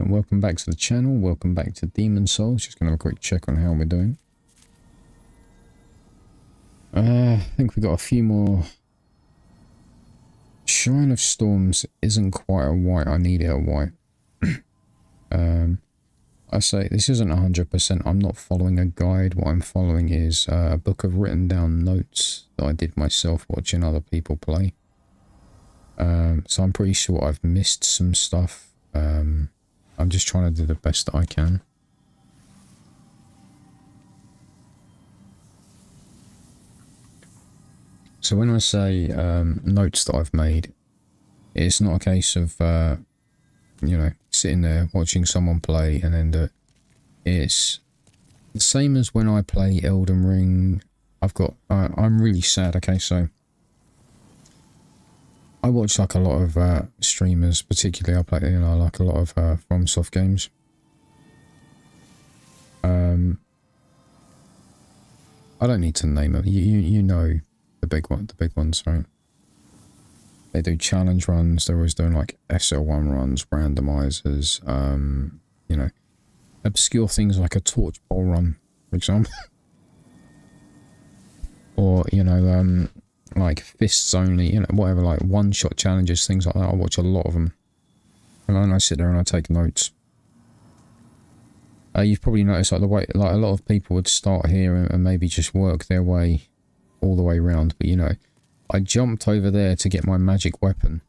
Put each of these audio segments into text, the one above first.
Welcome back to the channel. Welcome back to Demon Souls. Just going to have a quick check on how we're doing. I think we got a few more. Shrine of Storms isn't quite a white. I need it a white. I say this isn't 100%. I'm not following a guide. What I'm following is a book of written down notes that I did myself watching other people play. So I'm pretty sure I've missed some stuff. I'm just trying to do the best that I can. So when I say notes that I've made, it's not a case of, you know, sitting there watching someone play and then do it. It's the same as when I play Elden Ring. I'm really sad, okay, so I watch like a lot of streamers, particularly I play, you know, like a lot of FromSoft games. I don't need to name them. You know the big ones, right? They do challenge runs. They're always doing like SL1 runs, randomizers. You know, obscure things like a torch bowl run, for example, or you know, like fists only, you know, whatever, like one-shot challenges, things like that. I watch a lot of them, and then I sit there and I take notes. You've probably noticed like the way, like a lot of people would start here and maybe just work their way all the way around, but you know, I jumped over there to get my magic weapon,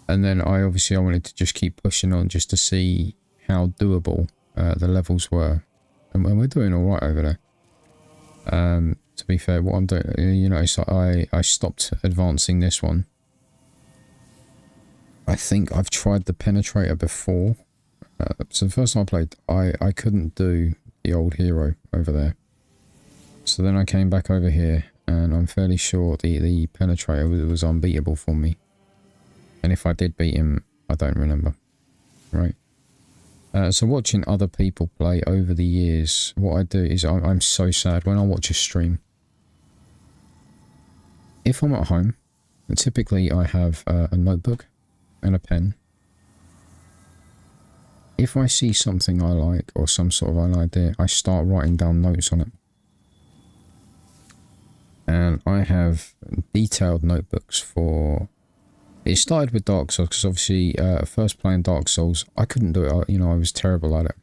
and then I wanted to just keep pushing on just to see how doable the levels were, and we're doing all right over there. To be fair, what I'm doing, you know, it's like I stopped advancing this one. I think I've tried the penetrator before. So the first time I played, I couldn't do the old hero over there. So then I came back over here, and I'm fairly sure the penetrator was unbeatable for me. And if I did beat him, I don't remember. Right. So watching other people play over the years, what I do is I'm so sad when I watch a stream. If I'm at home, typically I have a notebook and a pen. If I see something I like or some sort of an idea, I start writing down notes on it. And I have detailed notebooks for... It started with Dark Souls, because obviously first playing Dark Souls, I couldn't do it, you know, I was terrible at it.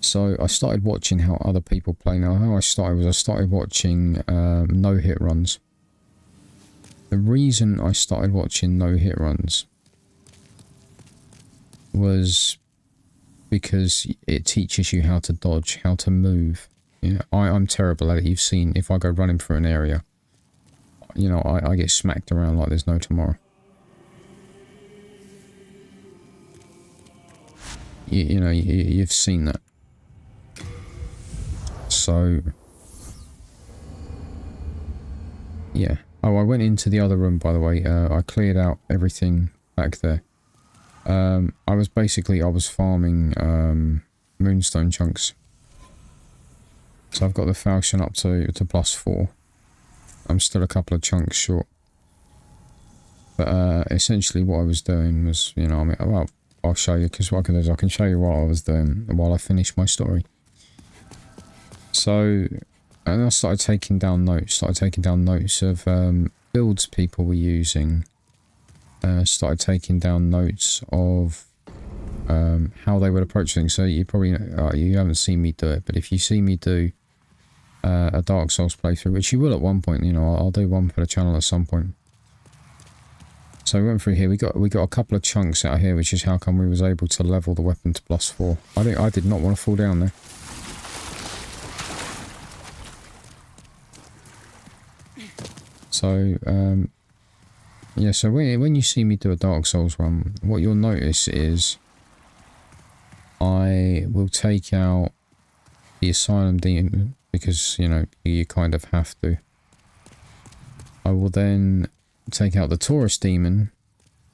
So I started watching how other people play. Now how I started watching no-hit runs. The reason I started watching no-hit runs was because it teaches you how to dodge, how to move. You know, I'm terrible at it. You've seen if I go running through an area, you know, I get smacked around like there's no tomorrow. You know, you've seen that. So, yeah. Oh, I went into the other room, by the way. I cleared out everything back there. I was farming moonstone chunks. So I've got the falchion up to +4. I'm still a couple of chunks short. But essentially what I was doing was, you know, I mean, well, I'll show you, because what I can do is I can show you what I was doing while I finish my story. So, and I started taking down notes of builds people were using. Started taking down notes of how they would approach things. So you probably you haven't seen me do it, but if you see me do a Dark Souls playthrough, which you will at one point, you know, I'll do one for the channel at some point. So we went through here. We got a couple of chunks out here, which is how come we was able to level the weapon to +4. I did not want to fall down there. So yeah, so when you see me do a Dark Souls run, what you'll notice is I will take out the Asylum Demon, because, you know, you kind of have to. I will then take out the Taurus Demon,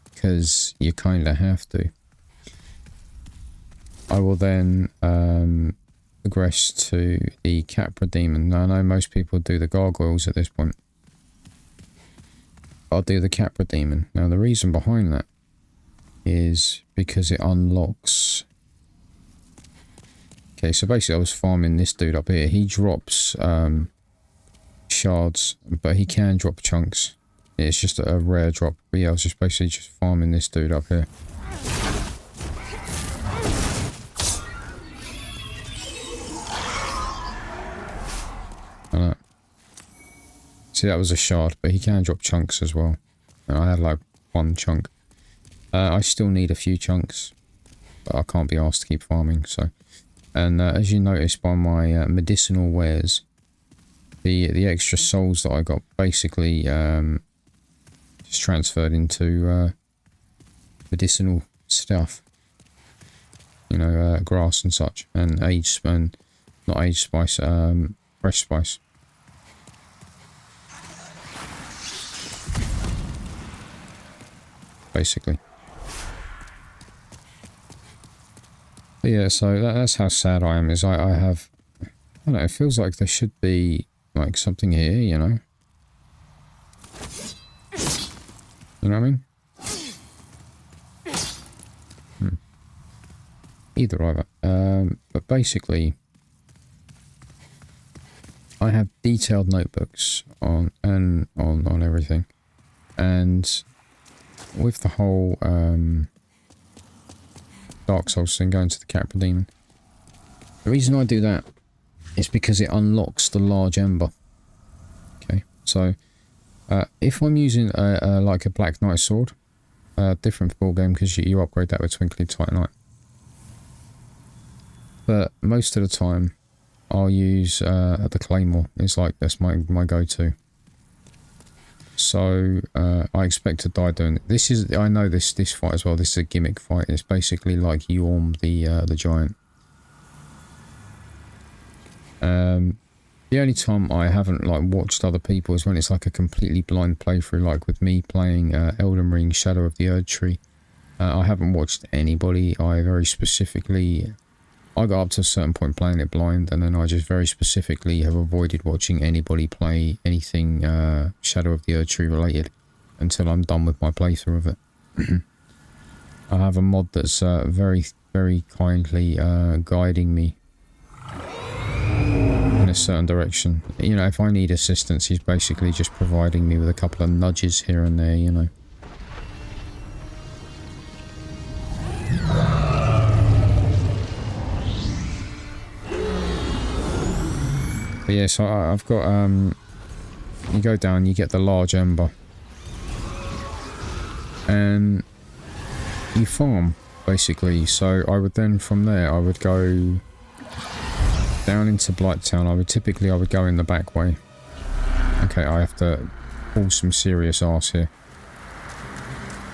because you kind of have to. I will then progress to the Capra Demon. Now, I know most people do the Gargoyles at this point. I'll do the Capra Demon. Now, the reason behind that is because it unlocks... Okay, so basically I was farming this dude up here. He drops shards, but he can drop chunks. It's just a rare drop. But yeah, I was just basically just farming this dude up here. See, that was a shard, but he can drop chunks as well. And I had like 1 chunk. I still need a few chunks, but I can't be asked to keep farming, so... And as you notice by my medicinal wares, the extra souls that I got basically just transferred into medicinal stuff. You know, grass and such, and not age spice, fresh spice. Basically. But yeah, so that's how sad I am, is I have... I don't know, it feels like there should be, like, something here, you know? You know what I mean? Either. But basically, I have detailed notebooks on everything. And with the whole... Dark Souls thing, going to the Capra Demon. The reason I do that is because it unlocks the large ember. Okay, so if I'm using like a Black Knight sword, different ball game because you upgrade that with Twinkling Titanite. But most of the time, I'll use the Claymore. It's like that's my go-to. So I expect to die doing it. This is, I know this fight as well. This is a gimmick fight. It's basically like Yorm the giant. The only time I haven't like watched other people is when it's like a completely blind playthrough, like with me playing Elden Ring Shadow of the Erdtree. I haven't watched anybody. I very specifically, I got up to a certain point playing it blind, and then I just very specifically have avoided watching anybody play anything Shadow of the Erdtree related until I'm done with my playthrough of it. I have a mod that's very, very kindly guiding me in a certain direction. You know, if I need assistance, he's basically just providing me with a couple of nudges here and there, you know. But yeah, so I've got, you go down, you get the large ember. And you farm, basically. So I would then, from there, I would go down into Blighttown. I would go in the back way. Okay, I have to pull some serious arse here.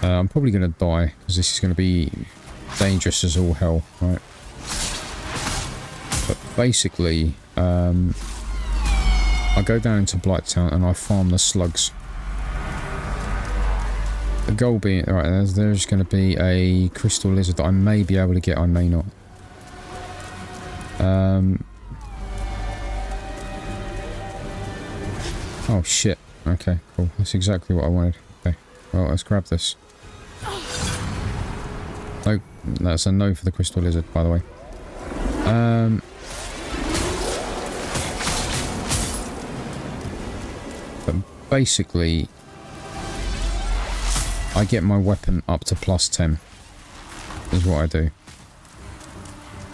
I'm probably going to die, because this is going to be dangerous as all hell, right? But basically, I go down into Blighttown and I farm the slugs. The goal being, right, there's going to be a crystal lizard that I may be able to get, I may not. Oh shit, okay, cool, that's exactly what I wanted. Okay, well, let's grab this. Nope, that's a no for the crystal lizard, by the way. But basically, I get my weapon up to +10, is what I do.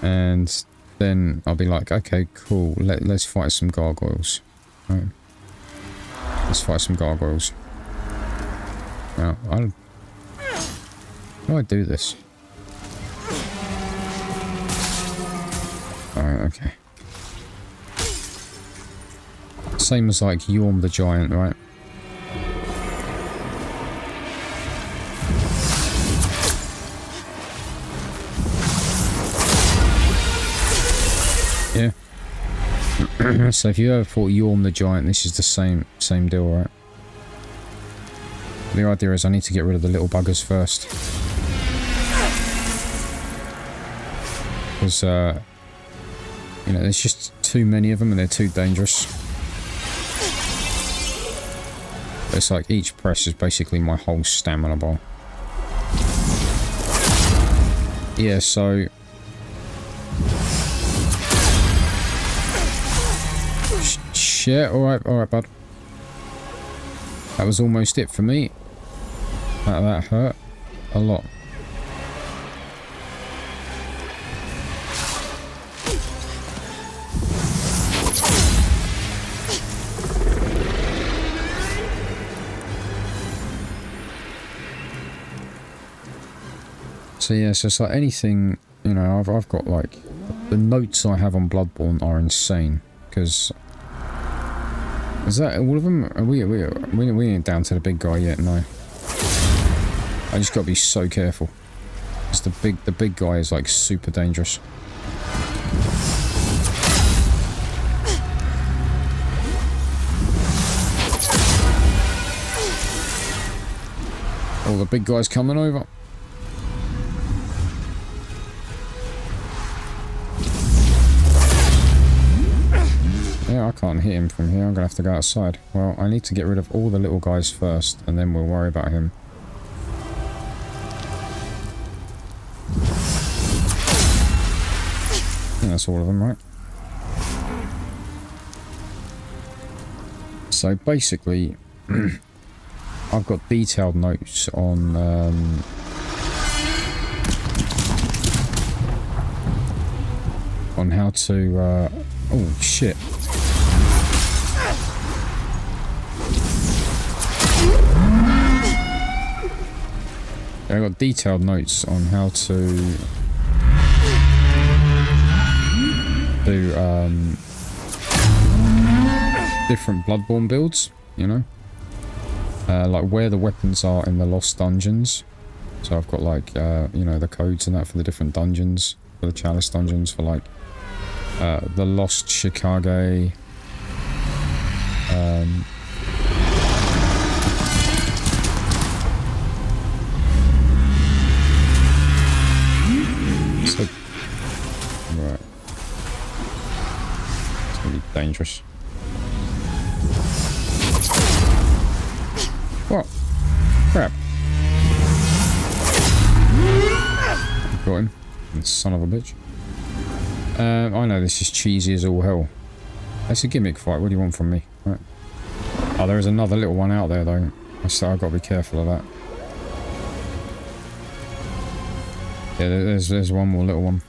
And then I'll be like, okay, cool, let's fight some gargoyles. Right. Let's fight some gargoyles. Now, how do I do this? Alright, okay. Same as like Yorm the giant, right? Yeah. So if you ever fought Yorm the giant, this is the same deal, right? The idea is I need to get rid of the little buggers first. Because, you know, there's just too many of them and they're too dangerous. It's like each press is basically my whole stamina bar. Yeah, so... Shit, alright, bud. That was almost it for me. That hurt a lot. So yeah, so it's like anything, you know, I've got like, the notes I have on Bloodborne are insane, because... Is that all of them? We ain't down to the big guy yet, no. I just gotta be so careful. Because the big guy is like super dangerous. Oh, the big guy's coming over. Yeah, I can't hit him from here. I'm gonna have to go outside. Well, I need to get rid of all the little guys first, and then we'll worry about him. I think that's all of them, right? So basically, I've got detailed notes on how to oh shit. I got detailed notes on how to do different Bloodborne builds, you know, like where the weapons are in the lost dungeons. So I've got like you know, the codes and that for the different dungeons, for the Chalice dungeons, for like the Lost Chicago, so, right, it's gonna be dangerous. What? Crap. Got him. Son of a bitch. I know this is cheesy as all hell. That's a gimmick fight. What do you want from me? Right. Oh, there is another little one out there, though. I've got to be careful of that. Yeah, there's one more little one.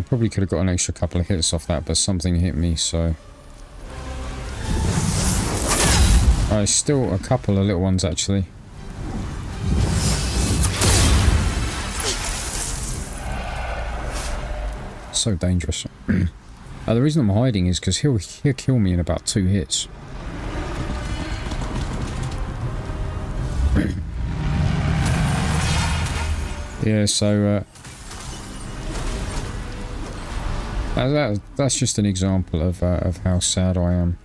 Probably could have got an extra couple of hits off that, but something hit me, so... still a couple of little ones, actually. So dangerous. The reason I'm hiding is because he'll kill me in about 2 hits. Yeah, so... that's just an example of how sad I am.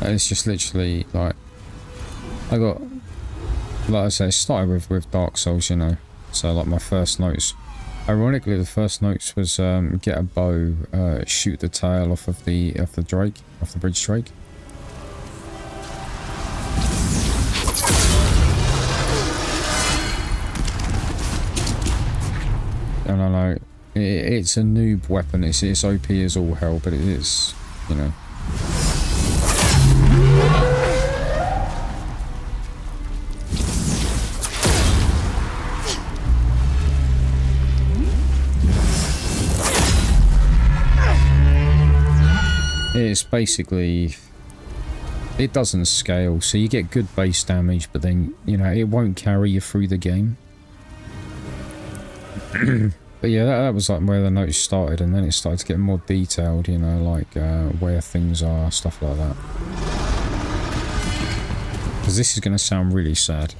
It's just literally like I got, like I say, it started with Dark Souls, you know. So like my first notes, ironically, the first notes was get a bow, shoot the tail off of the bridge drake. And I know it's a noob weapon. It's OP as all hell, but it is, you know. It's basically, it doesn't scale, so you get good base damage, but then, you know, it won't carry you through the game. But yeah, that was like where the notes started, and then it started to get more detailed, you know, like where things are, stuff like that. Because this is going to sound really sad.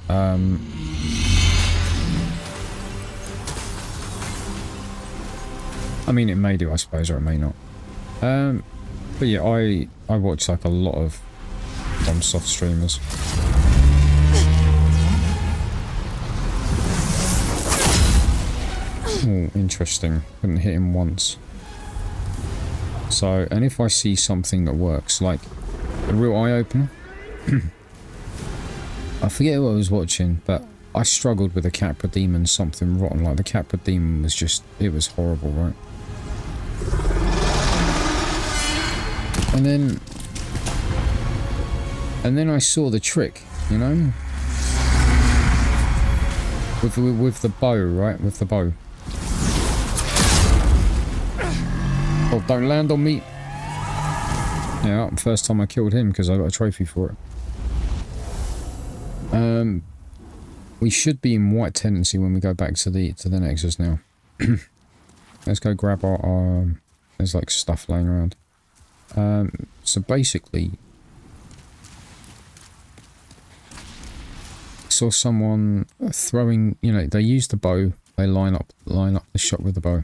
I mean, it may do, I suppose, or it may not. But yeah, I watch like a lot of FromSoft streamers. Oh, interesting. Couldn't hit him once. So, and if I see something that works, like a real eye-opener, I forget what I was watching, but I struggled with the Capra Demon, something rotten. Like the Capra Demon was just, it was horrible, right? And then I saw the trick, you know? With the bow, right? With the bow. Oh, don't land on me. Yeah, first time I killed him because I got a trophy for it. We should be in white tenancy when we go back to the Nexus now. Let's go grab our there's like stuff laying around. So basically, saw someone throwing, you know, they use the bow, they line up the shot with the bow.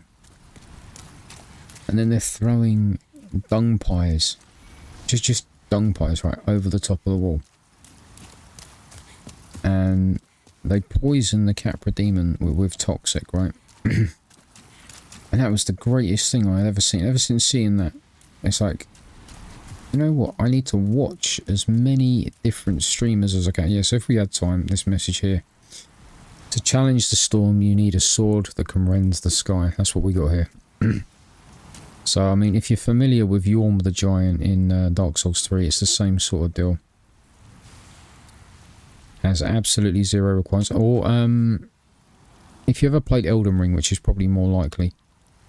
And then they're throwing dung pies. Just dung pies, right, over the top of the wall. And they poison the Capra Demon with toxic, right? And that was the greatest thing I had ever seen. Ever since seeing that, it's like, you know what? I need to watch as many different streamers as I can. Yeah, so if we had time, this message here. To challenge the storm, you need a sword that can rend the sky. That's what we got here. So, I mean, if you're familiar with Yorm the Giant in Dark Souls 3, it's the same sort of deal. Has absolutely zero requirements. Or, if you ever played Elden Ring, which is probably more likely,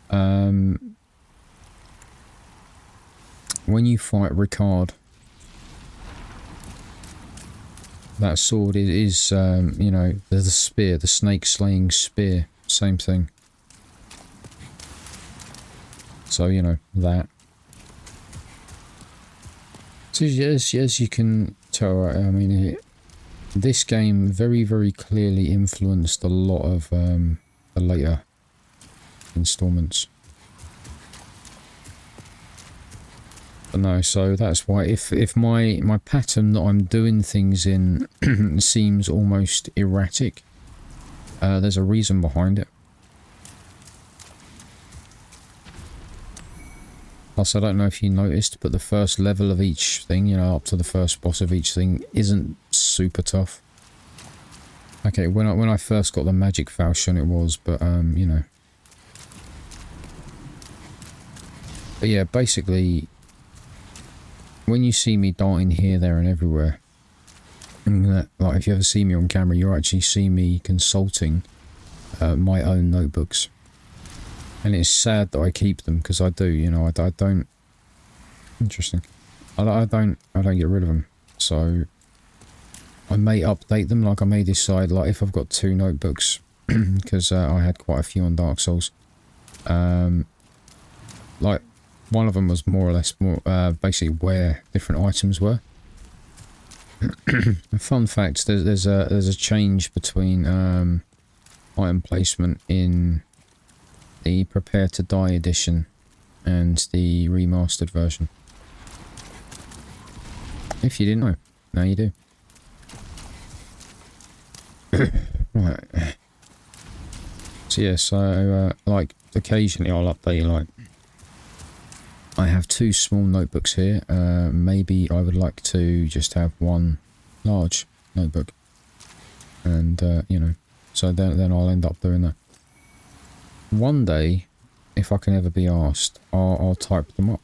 when you fight Ricard, that sword is you know, the spear, the snake-slaying spear, same thing. So, you know, that. So, as you can tell, I mean, this game very, very clearly influenced a lot of the later installments. But no, so that's why if my pattern that I'm doing things in seems almost erratic, there's a reason behind it. Plus, I don't know if you noticed, but the first level of each thing, you know, up to the first boss of each thing, isn't super tough. Okay, when I first got the magic falchion, it was, but you know. But yeah, basically, when you see me darting here, there, and everywhere, and like if you ever see me on camera, you actually see me consulting my own notebooks. And it's sad that I keep them, because I do, you know, I don't... Interesting. I don't get rid of them. So, I may update them, like I may decide, like if I've got 2 notebooks, because I had quite a few on Dark Souls. Like, one of them was more or less basically where different items were. Fun fact, there's a change between item placement in the Prepare to Die edition and the remastered version. If you didn't know, now you do. Right. So yeah, so like occasionally I'll update you, like I have 2 small notebooks here. Maybe I would like to just have 1 large notebook, and you know, so then I'll end up doing that. One day, if I can ever be asked, I'll type them up.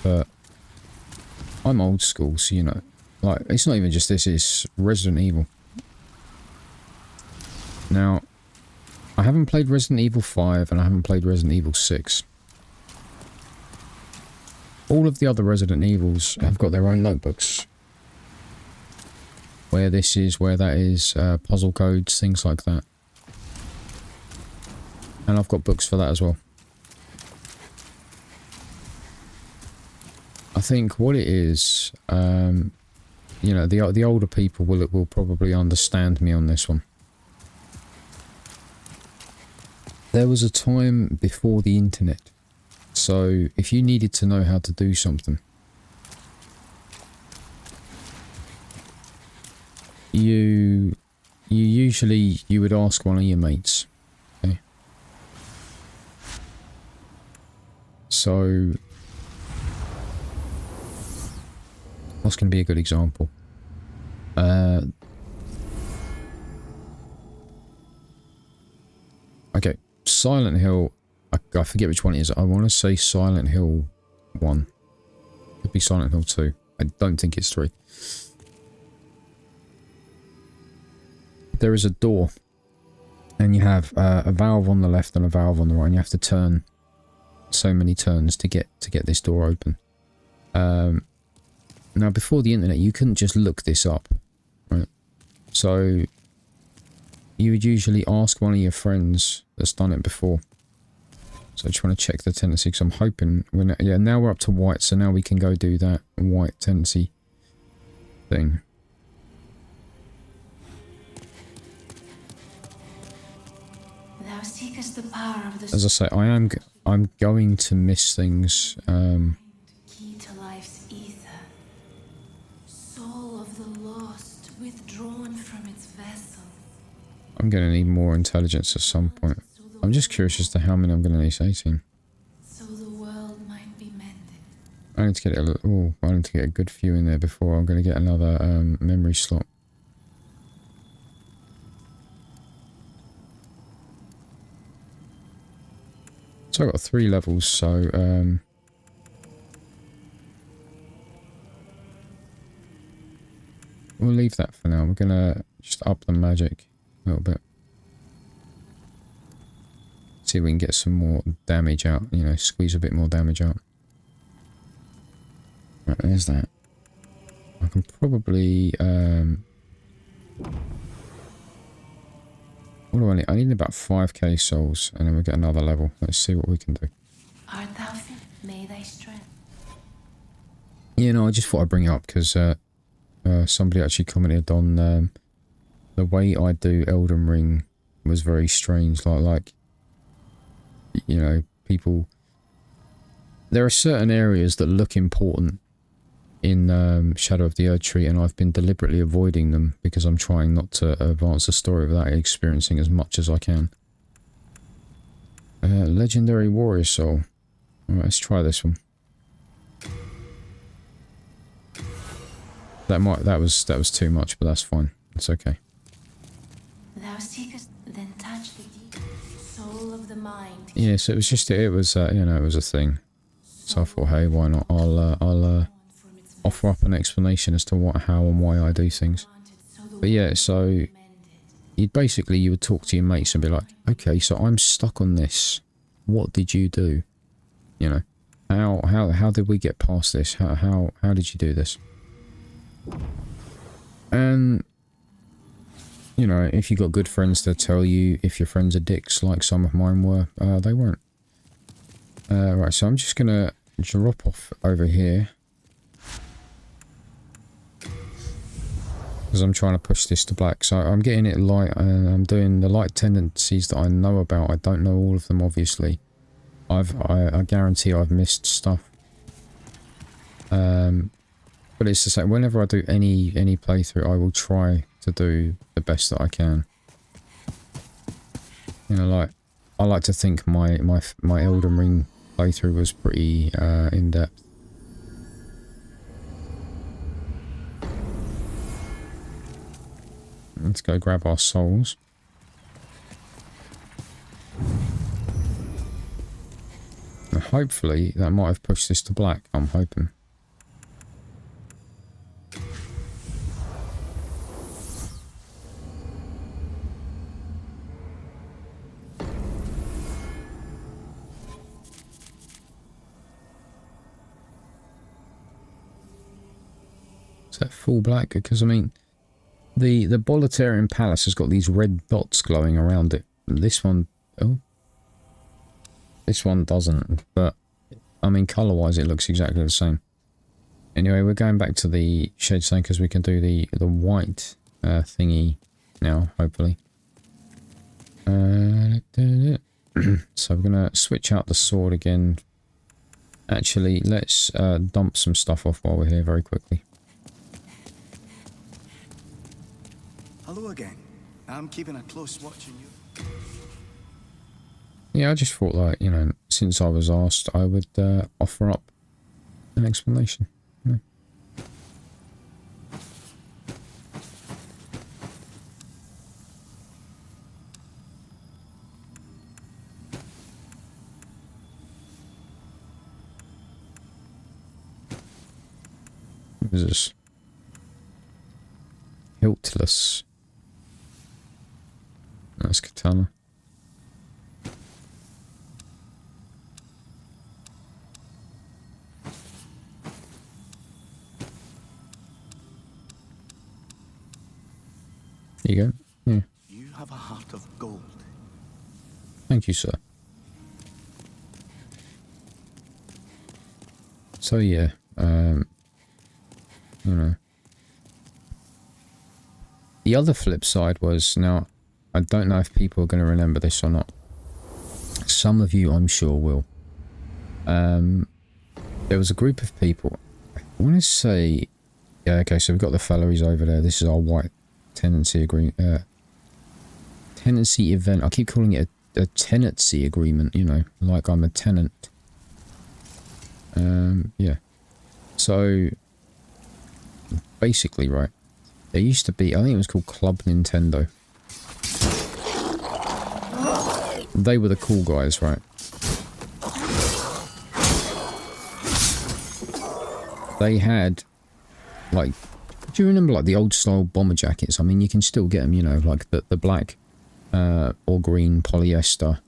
But I'm old school, so you know, like it's not even just this; it's Resident Evil. Now, I haven't played Resident Evil 5 and I haven't played Resident Evil 6. All of the other Resident Evils have got their own notebooks. Where this is, where that is, puzzle codes, things like that. And I've got books for that as well. I think what it is, you know, the older people will probably understand me on this one. There was a time before the internet. So if you needed to know how to do something, you usually would ask one of your mates. Okay? So what's going to be a good example? Okay, Silent Hill. I forget which one it is. I want to say Silent Hill 1. Could be Silent Hill 2. I don't think it's 3. There is a door, and you have a valve on the left and a valve on the right, and you have to turn so many turns to get this door open. Now, before the internet, you couldn't just look this up, right? So you would usually ask one of your friends that's done it before. So I just want to check the tendency, because I'm hoping yeah, now we're up to white, so now we can go do that white tendency thing. Thou seekest the power of the As I say, I'm going to miss things. key to life's ether. Soul of the lost, withdrawn from its vessel. I'm going to need more intelligence at some point. I'm just curious as to how many I'm going to need. 18. So the world might be mended. I need to get I need to get a good few in there before I'm going to get another memory slot. So I've got 3 levels, so we'll leave that for now. We're going to just up the magic a little bit. See if we can get some more damage out, you know, squeeze a bit more damage out. Right, there's that. I can probably, what do I need? I need about 5k souls, and then we'll get another level. Let's see what we can do. Art thou fit? May thy strength. Yeah, no, I just thought I'd bring it up, because somebody actually commented on the way I do Elden Ring was very strange. Like, you know, people... There are certain areas that look important in Shadow of the Erdtree, and I've been deliberately avoiding them because I'm trying not to advance the story without experiencing as much as I can. Legendary Warrior Soul. Alright, let's try this one. That was too much, but that's fine. It's okay. Thou seekest, then touch the deep soul of the mind. Yeah, so it was just, it was you know, it was a thing. So I thought, hey, why not? I'll offer up an explanation as to what, how, and why I do things. But yeah, so you would talk to your mates and be like, okay, so I'm stuck on this. What did you do? You know, how did we get past this? How did you do this? And you know, if you got good friends, they'll tell you. If your friends are dicks, like some of mine were, they won't. Right, so I'm just gonna drop off over here. Because I'm trying to push this to black. So I'm getting it light, and I'm doing the light tendencies that I know about. I don't know all of them, obviously. I guarantee I've missed stuff. But it's the same. Whenever I do any playthrough, I will try to do the best that I can. You know, like, I like to think my Elden Ring playthrough was pretty in depth. Let's go grab our souls. And hopefully that might have pushed this to black, I'm hoping. Is that full black? Because I mean, the Boletarian Palace has got these red dots glowing around it. This one, oh, this one doesn't. But I mean, color-wise, it looks exactly the same. Anyway, we're going back to the shade zone because we can do the white thingy now, hopefully. So we're going to switch out the sword again. Actually, let's dump some stuff off while we're here very quickly. Hello again. I'm keeping a close watch on you. Yeah, I just thought, like, you know, since I was asked, I would offer up an explanation. Yeah. What is this? Hiltless. Nice katana. There you go. Yeah. You have a heart of gold. Thank you, sir. So yeah, you know. The other flip side was, now, I don't know if people are going to remember this or not. Some of you, I'm sure, will. There was a group of people. I want to say, yeah, okay, so we've got the fellow, he's over there. This is our white tenancy agreement. Tenancy event. I keep calling it a tenancy agreement, you know, like I'm a tenant. Yeah. So, basically, right, there used to be, I think it was called Club Nintendo. They were the cool guys, right? They had, like, do you remember, like, the old style bomber jackets? I mean, you can still get them, you know, like the black or green polyester.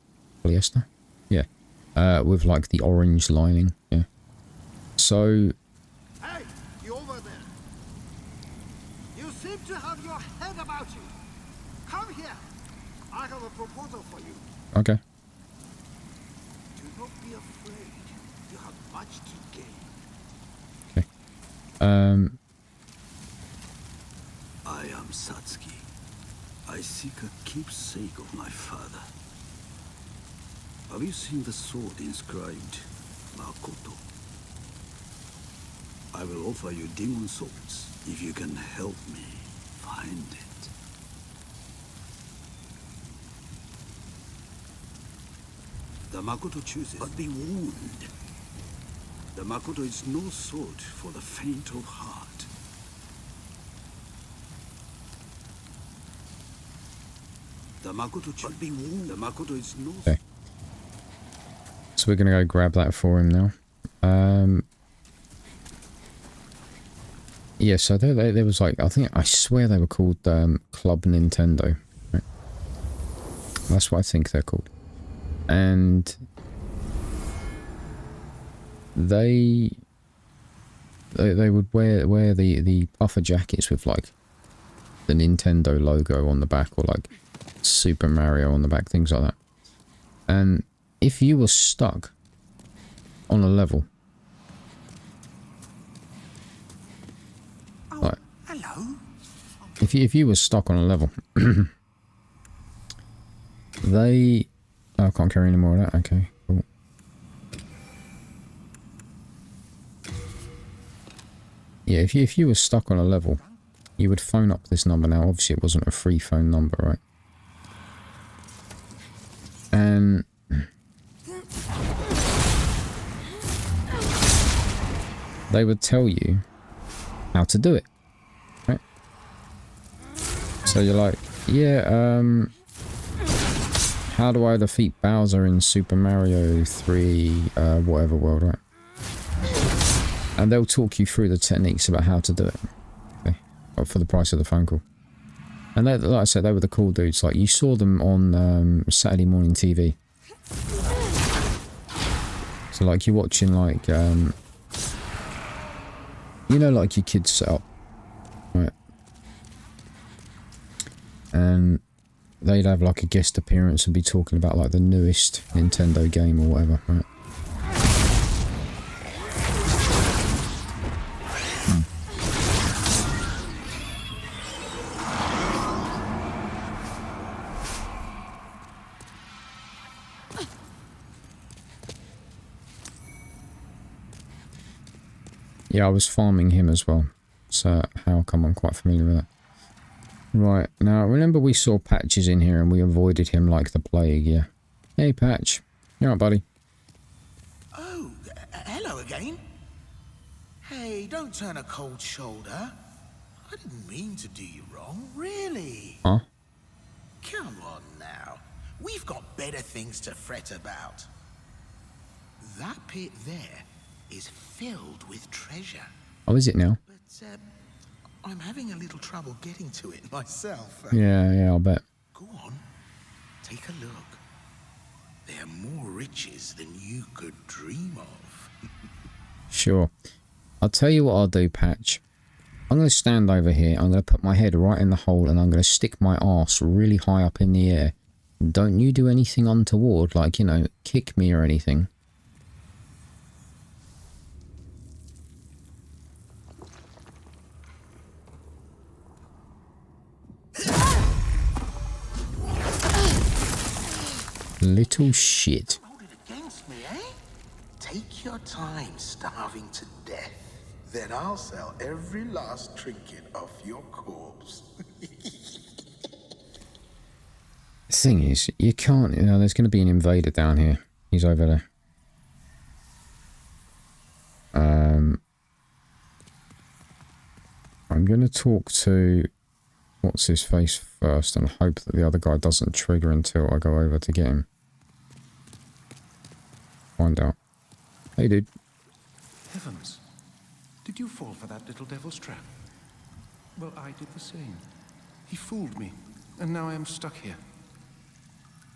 Polyester? Yeah. With, like, the orange lining, yeah. So... Hey, you over there. You seem to have your head about you. Come here. I have a proposal for you. Okay. Do not be afraid. You have much to gain. Okay. I am Satsuki. I seek a keepsake of my father. Have you seen the sword inscribed Makoto? I will offer you demon swords if you can help me find it. The Makoto chooses, but be warned. The Makoto is no sword for the faint of heart. The Makoto chooses, but be warned. The Makoto is no. Okay. So we're gonna go grab that for him now. Yeah, so there was, like, I swear they were called Club Nintendo. Right? That's what I think they're called. And they would wear the puffer jackets with, like, the Nintendo logo on the back, or like Super Mario on the back, things like that. And if you were stuck on a level, like, Hello? if you were stuck on a level, they... Oh, I can't carry any more of that. Okay, cool. Yeah, if you were stuck on a level, you would phone up this number. Now, obviously, it wasn't a free phone number, right? And they would tell you how to do it, right? So you're like, yeah, how do I defeat Bowser in Super Mario 3, whatever world, right? And they'll talk you through the techniques about how to do it, okay? For the price of the phone call. And they, like I said, they were the cool dudes. Like, you saw them on Saturday morning TV. So, like, you're watching, like, you know, like your kids set up, right? And they'd have, like, a guest appearance and be talking about, like, the newest Nintendo game or whatever, right? Yeah, I was farming him as well. So how come I'm quite familiar with that. Right, now remember we saw Patches in here and we avoided him like the plague, yeah. Hey Patch. You alright, buddy? Oh, hello again. Hey, don't turn a cold shoulder. I didn't mean to do you wrong, really. Huh? Come on now. We've got better things to fret about. That pit there is filled with treasure. Oh, is it now? But, I'm having a little trouble getting to it myself. Yeah, I'll bet. Go on, take a look. There are more riches than you could dream of. Sure. I'll tell you what I'll do, Patch. I'm going to stand over here, I'm going to put my head right in the hole and I'm going to stick my arse really high up in the air. Don't you do anything untoward, like, you know, kick me or anything. Little shit. Hold it against me, eh? Take your time starving to death. Then I'll sell every last trinket off your corpse. The thing is, you can't, you know, there's going to be an invader down here. He's over there. I'm going to talk to what's his face first and hope that the other guy doesn't trigger until I go over to get him. Find out. Hey, dude. Heavens. Did you fall for that little devil's trap? Well, I did the same. He fooled me, and now I am stuck here.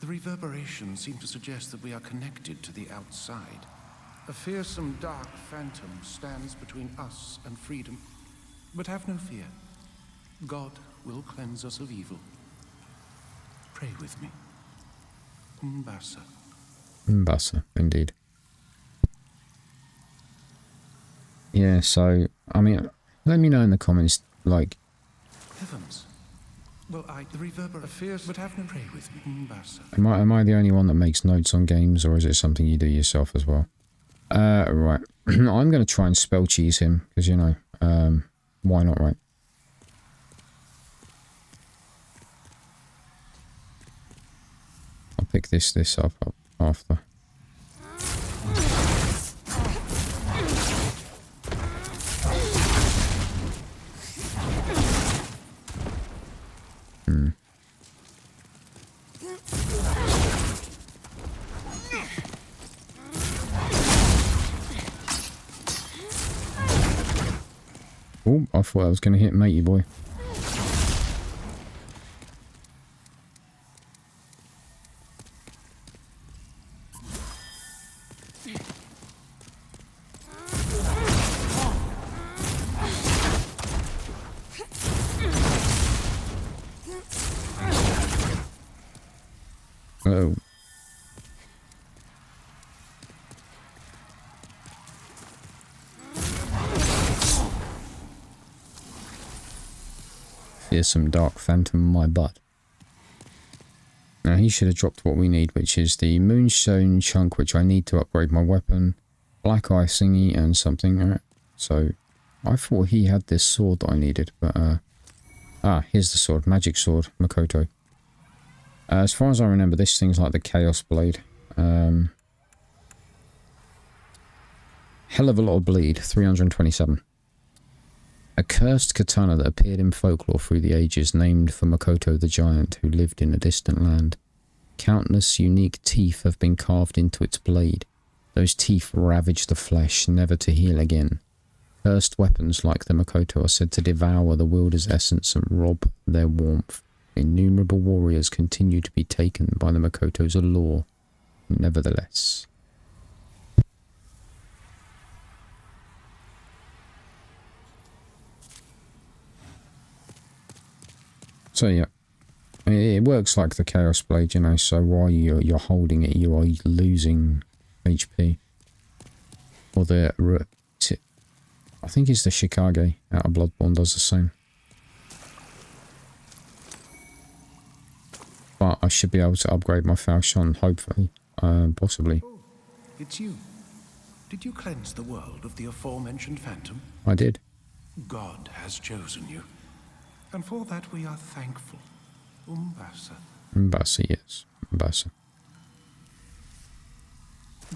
The reverberations seem to suggest that we are connected to the outside. A fearsome dark phantom stands between us and freedom. But have no fear. God will cleanse us of evil. Pray with me. Mbasa. Mbasa, indeed. Yeah, so, I mean, let me know in the comments, like... Heavens. Well, the reverber fears, but have no pray with me. Mbasa. Am I the only one that makes notes on games, or is it something you do yourself as well? Right. I'm going to try and spell cheese him, because, you know, why not, right? I'll pick this up after. Oh, I thought I was going to hit matey boy. Oh. Here's some dark phantom in my butt. Now he should have dropped what we need, which is the moonstone chunk, which I need to upgrade my weapon, black eye thingy, and something. Alright, so I thought he had this sword that I needed, but here's the sword, magic sword, Makoto. As far as I remember, this thing's like the Chaos Blade. Hell of a lot of bleed, 327. A cursed katana that appeared in folklore through the ages, named for Makoto the giant who lived in a distant land. Countless unique teeth have been carved into its blade. Those teeth ravage the flesh, never to heal again. Cursed weapons like the Makoto are said to devour the wielder's essence and rob their warmth. Innumerable warriors continue to be taken by the Makoto's allure, nevertheless. So yeah, it works like the Chaos Blade, you know, so while you're holding it, you are losing HP. Or I think it's the Shikage out of Bloodborne does the same. But I should be able to upgrade my Falchion, hopefully, possibly. Oh, it's you. Did you cleanse the world of the aforementioned phantom? I did. God has chosen you. And for that we are thankful. Umbasa. Mbasa, yes. Mbasa.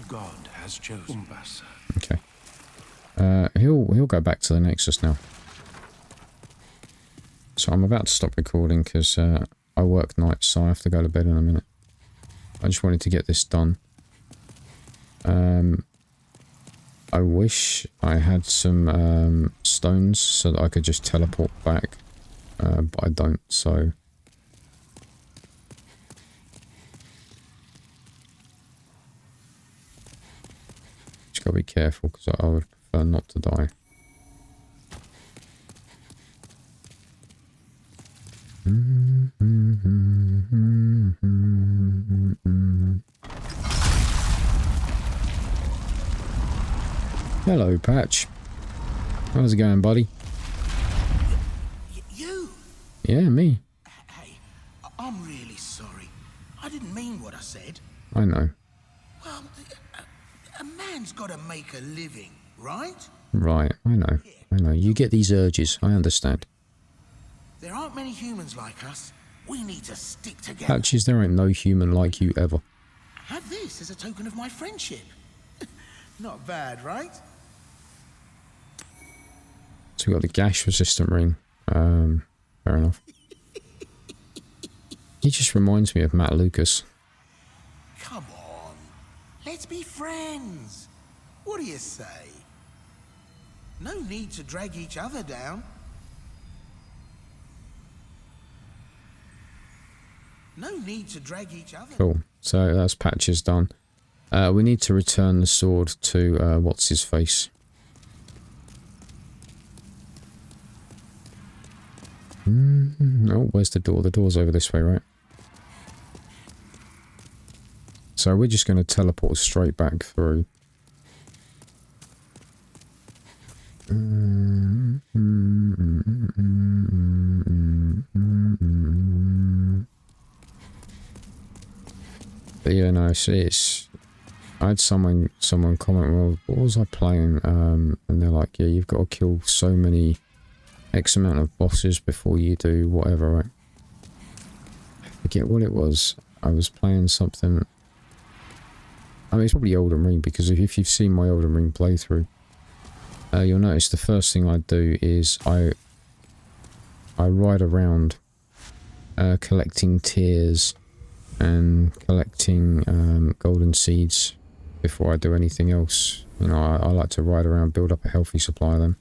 God has chosen Umbasa. Okay. He'll go back to the Nexus now. So I'm about to stop recording because I work nights, so I have to go to bed in a minute. I just wanted to get this done. I wish I had some stones so that I could just teleport back, but I don't, so... Just gotta be careful because I would prefer not to die. Hello, Patch. How's it going, buddy? You? Yeah, me. Hey, I'm really sorry. I didn't mean what I said. I know. Well, a man's got to make a living, right? Right, I know. I know. You get these urges. I understand. There aren't many humans like us. We need to stick together. Patches, there ain't no human like you ever. Have this as a token of my friendship. Not bad, right? So we got the gash resistant ring. Fair enough. He just reminds me of Matt Lucas. Come on. Let's be friends. What do you say? No need to drag each other down. No need to drag each other. Cool. So that's Patches done. We need to return the sword to what's his face. Oh, where's the door? The door's over this way, right? So we're just going to teleport straight back through. But yeah, no, it's I had someone comment, well, what was I playing? And they're like, yeah, you've got to kill so many X amount of bosses before you do whatever, right? I forget what it was. I was playing something. I mean, it's probably Elden Ring, because if you've seen my Elden Ring playthrough, you'll notice the first thing I do is I ride around collecting tears and collecting golden seeds before I do anything else. You know, I like to ride around, build up a healthy supply of them.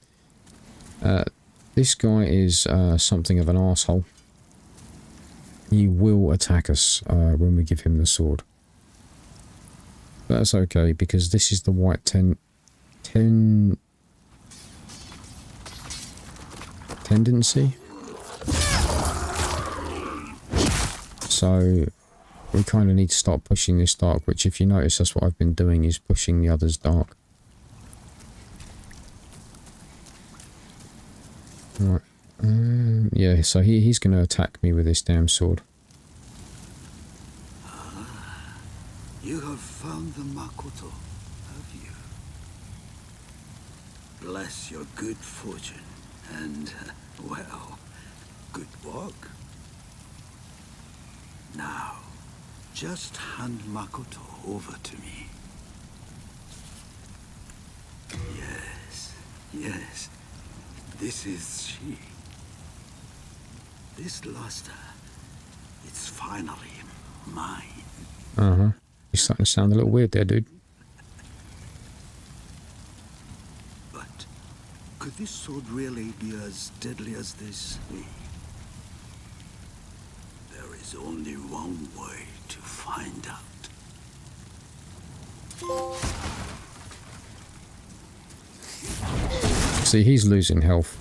This guy is something of an arsehole. He will attack us when we give him the sword. But that's okay, because this is the white tendency. So we kind of need to start pushing this dark, which if you notice, that's what I've been doing, is pushing the others dark. Right. Yeah, so he's going to attack me with this damn sword. You have found the Makoto, have you? Bless your good fortune, and, well, good work. Now, just hand Makoto over to me. Yes, yes, this is she. This luster, it's finally mine. Uh-huh. You're starting to sound a little weird there, dude. But could this sword really be as deadly as they say? There is only one way to find out. See, he's losing health.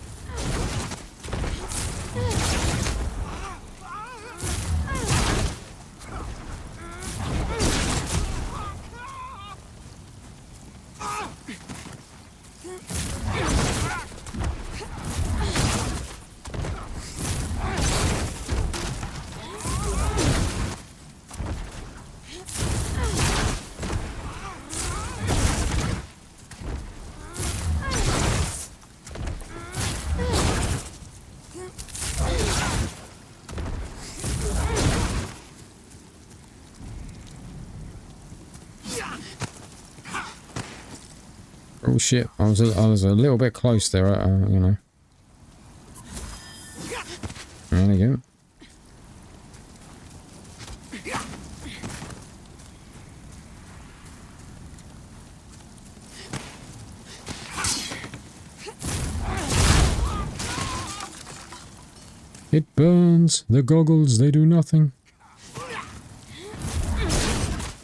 Oh shit, I was a little bit close there, you know. There we go. It burns. The goggles, they do nothing.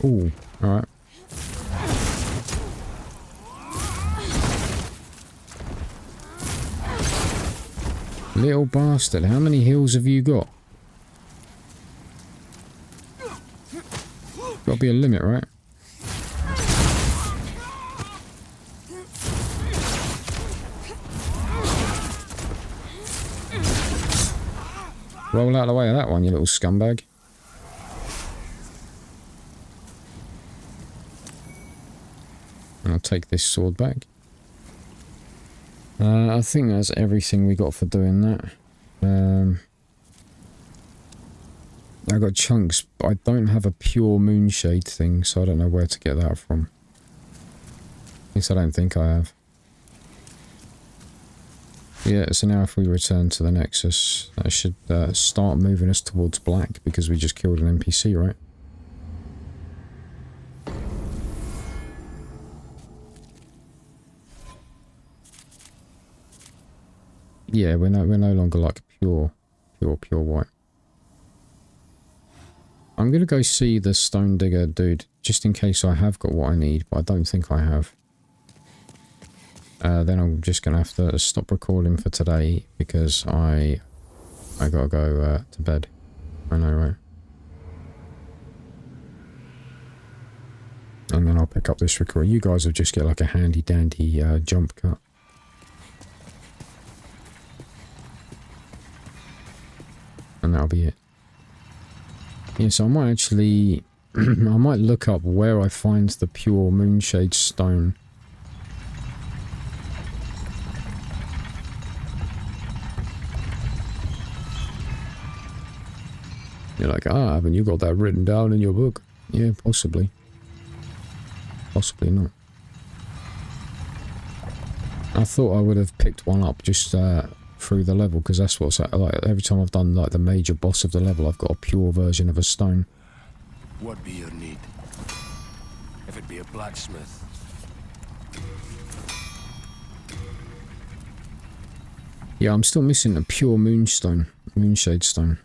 Ooh, alright. Little bastard, how many heals have you got? Gotta be a limit, right? Roll out of the way of that one, you little scumbag. I'll take this sword back. I think that's everything we got for doing that. I got chunks, but I don't have a pure moonshade thing, so I don't know where to get that from. At least I don't think I have. Yeah, so now if we return to the Nexus, that should start moving us towards black, because we just killed an NPC, right? Yeah, we're no longer like pure white. I'm gonna go see the stone digger dude, just in case I have got what I need, but I don't think I have. Then I'm just gonna have to stop recording for today because I gotta go to bed. I know, right? And then I'll pick up this record. You guys will just get like a handy dandy jump cut. And that'll be it. Yeah, so I might actually... I might look up where I find the pure moonshade stone. You're like, ah, haven't you got that written down in your book? Yeah, possibly. Possibly not. I thought I would have picked one up just through the level, because that's what's like every time I've done like the major boss of the level, I've got a pure version of a stone. What be your need? If it be a blacksmith. Yeah, I'm still missing a pure moonshade stone.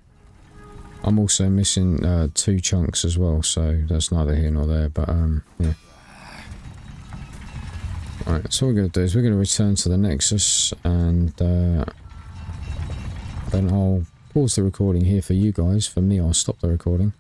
I'm also missing 2 chunks as well, so that's neither here nor there, but yeah. Alright, so what we're going to do is we're going to return to the Nexus, and then I'll pause the recording here for you guys. For me, I'll stop the recording.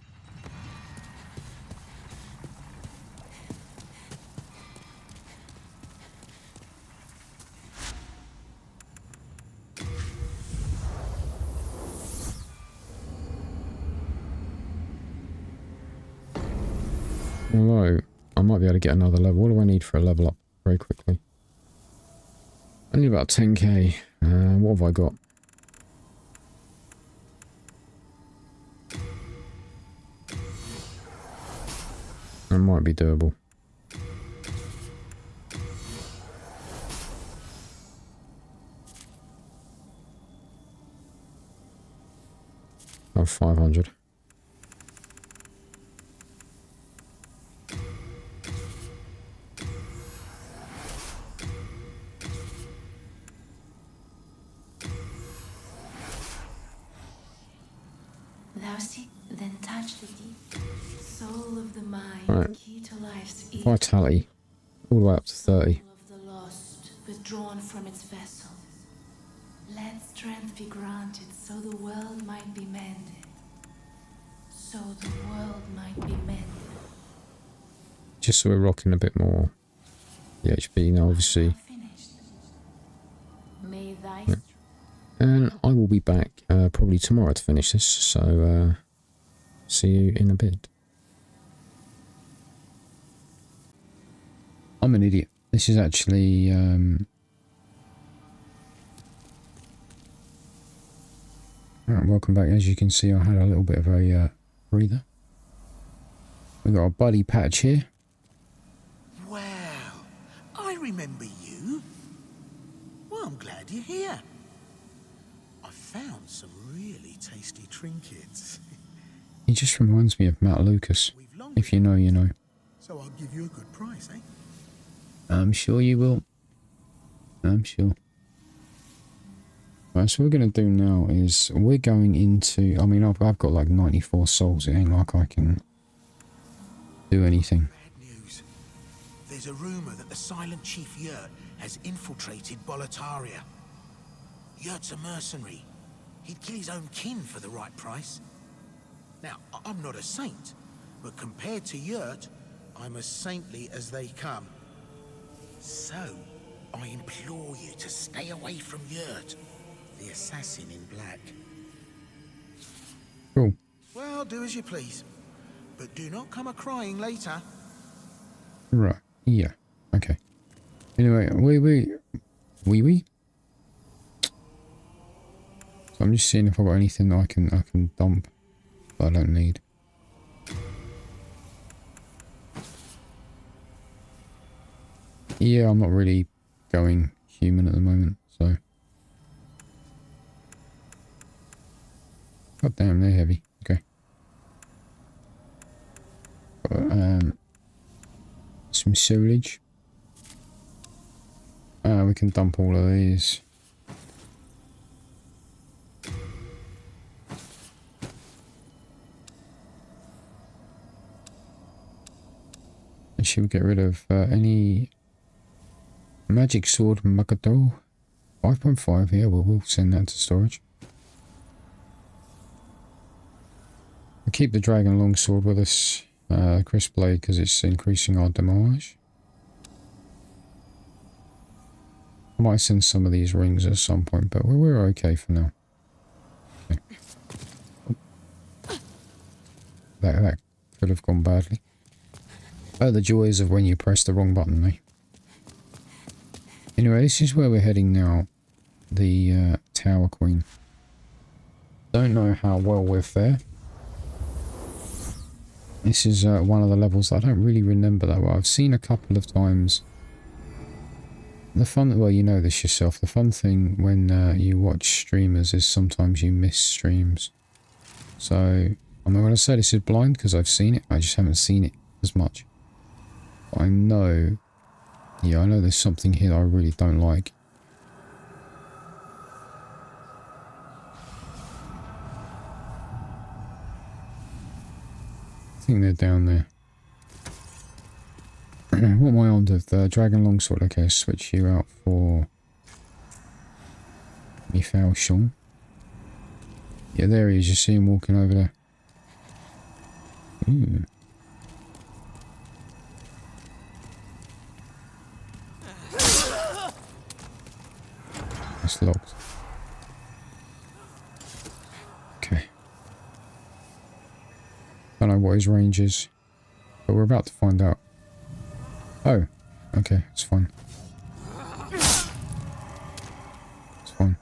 Although, I might be able to get another level. What do I need for a level up? Very quickly. I need about 10k. What have I got? That might be doable. I have 500. Then touch the deep soul of the mind, right. Key to life's ether. Vitality, all the way up to 30. Soul of the lost, withdrawn from its vessel. Let strength be granted, so the world might be mended. So the world might be mended. Just so we're rocking a bit more. The HP now, obviously. May thy Yeah. And I will be back probably tomorrow to finish this, so see you in a bit. I'm an idiot. This is actually... Right, welcome back. As you can see, I had a little bit of a breather. We've got a buddy patch here. Well, I remember you. do you hear? I found some really tasty trinkets. He just reminds me of Matt Lucas. We've long If you know, you know. so I'll give you a good price, eh? I'm sure you will. I'm sure. Right, so what we're going to do now is we're going into... I mean, I've got like 94 souls. It ain't like I can do anything. Bad news. There's a rumor that the silent Chief Yurt has infiltrated Boletaria. Yurt's a mercenary. He'd kill his own kin for the right price. Now, I'm not a saint, but compared to Yurt, I'm as saintly as they come. So, I implore you to stay away from Yurt, the assassin in black. Cool. Well, do as you please, but do not come a-crying later. Right. Yeah. Okay. Anyway, we. So I'm just seeing if I've got anything that I can dump that I don't need. Yeah, I'm not really going human at the moment, so. God damn, they're heavy. Okay. Some sewage. We can dump all of these. And she will get rid of any magic sword Magado. 5.5, yeah, we'll send that to storage. We'll keep the dragon longsword with us, crisp blade, because it's increasing our damage. I might send some of these rings at some point, but we're okay for now. Okay. That could have gone badly. The joys of when you press the wrong button, eh? Anyway, this is where we're heading now. The Tower Queen. Don't know how well we're fair. This is one of the levels that I don't really remember that well. I've seen a couple of times. The fun, well, you know this yourself. The fun thing when you watch streamers is sometimes you miss streams. So, I'm not going to say this is blind because I've seen it. I just haven't seen it as much. But I know, yeah, I know there's something here that I really don't like. I think they're down there. What am I on with? The Dragon Longsword. Okay, switch you out for me Falchion. Yeah, there he is. You see him walking over there. Ooh. It's locked. Okay. Don't know what his range is, but we're about to find out. Oh, okay, it's fine. It's fine.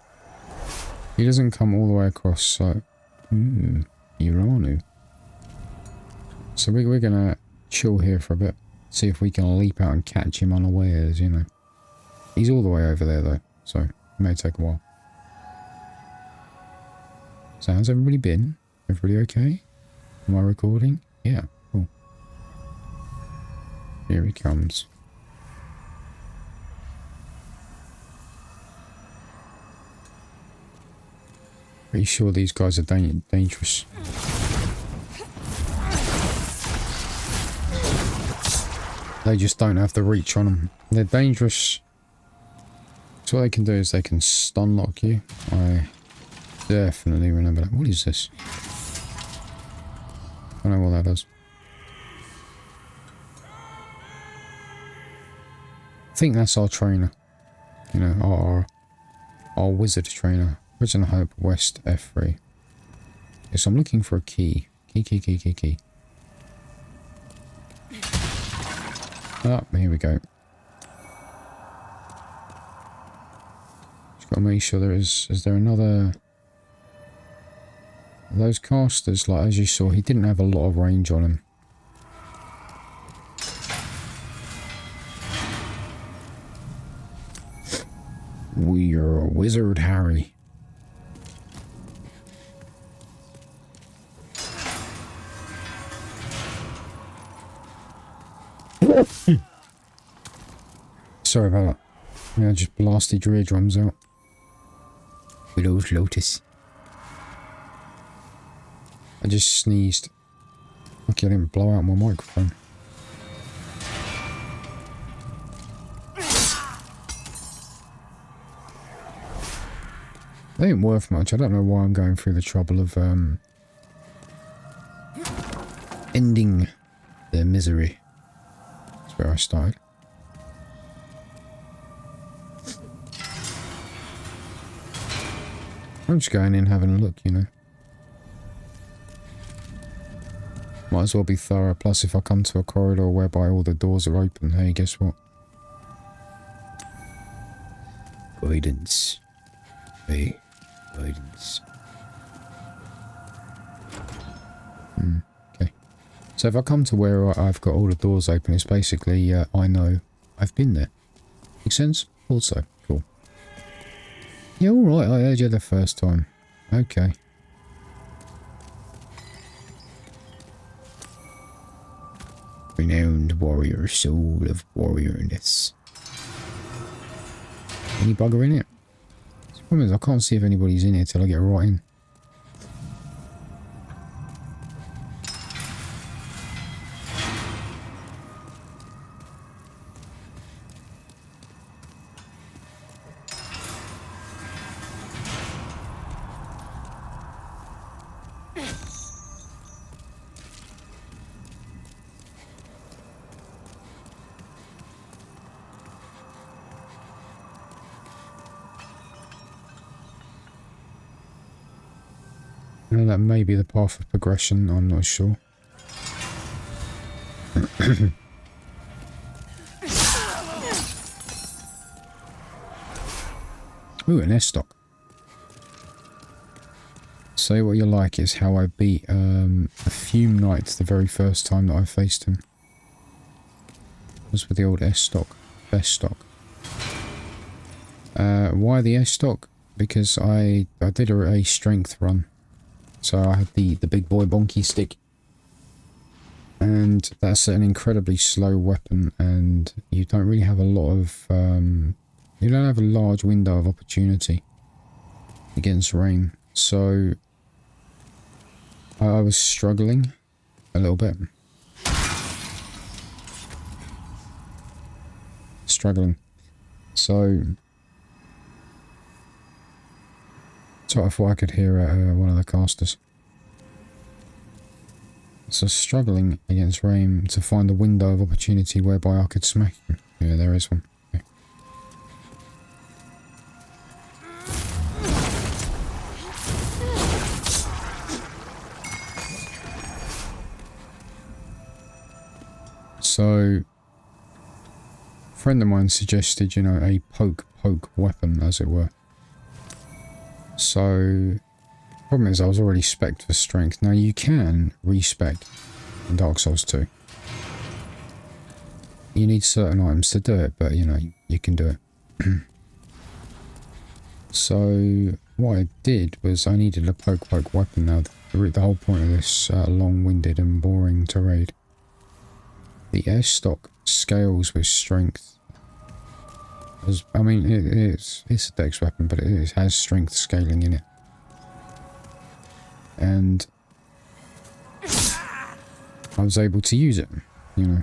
He doesn't come all the way across, so... Uranu. So we're gonna chill here for a bit. See if we can leap out and catch him unawares, you know. He's all the way over there, though, so it may take a while. So how's everybody been? Everybody okay? Am I recording? Yeah, cool. Here he comes. Pretty sure these guys are dangerous. They just don't have the reach on them. They're dangerous. So what they can do is they can stun lock you. I definitely remember that. What is this? I don't know what that does. I think that's our trainer. You know, our wizard trainer. Prison Hope West F3. Yes, I'm looking for a key. Key. Ah, here we go. Just gotta make sure there is there another... Those casters, like as you saw, he didn't have a lot of range on him. We you're a wizard, Harry. Sorry about that. Yeah, I just blasted your eardrums out. Widow's Lotus. I just sneezed. Lucky I didn't blow out my microphone. They ain't worth much. I don't know why I'm going through the trouble of ending their misery. That's where I started. I'm just going in having a look, you know. Might as well be thorough. Plus, if I come to a corridor whereby all the doors are open, hey, guess what? Guidance. Hey, guidance. Okay. So if I come to where I've got all the doors open, it's basically, I know I've been there. Make sense? Also, cool. Yeah, alright, I heard you the first time. Okay. Renowned warrior, soul of warriorness. Any bugger in it? The problem is I can't see if anybody's in here till I get right in. That may be the path of progression, I'm not sure. Ooh, an S-stock. Say what you like is how I beat a Fume Knight the very first time that I faced him. It was with the old S-stock. Best stock. Why the S-stock? Because I did a strength run. So I had the big boy bonky stick. And that's an incredibly slow weapon, and you don't really have a lot of... you don't have a large window of opportunity against rain. So I was struggling a little bit. So I thought I could hear one of the casters. So struggling against rain to find a window of opportunity whereby I could smack him. Yeah, there is one. Okay. So, a friend of mine suggested, you know, a poke weapon, as it were. So, problem is I was already spec'd for strength. Now you can respec in Dark Souls 2. You need certain items to do it, but you know, you can do it. So, what I did was I needed a poke weapon. Now, the whole point of this long-winded and boring tirade. The S-stock scales with strength. I mean, it's a dex weapon, but it has strength scaling in it. And I was able to use it, you know.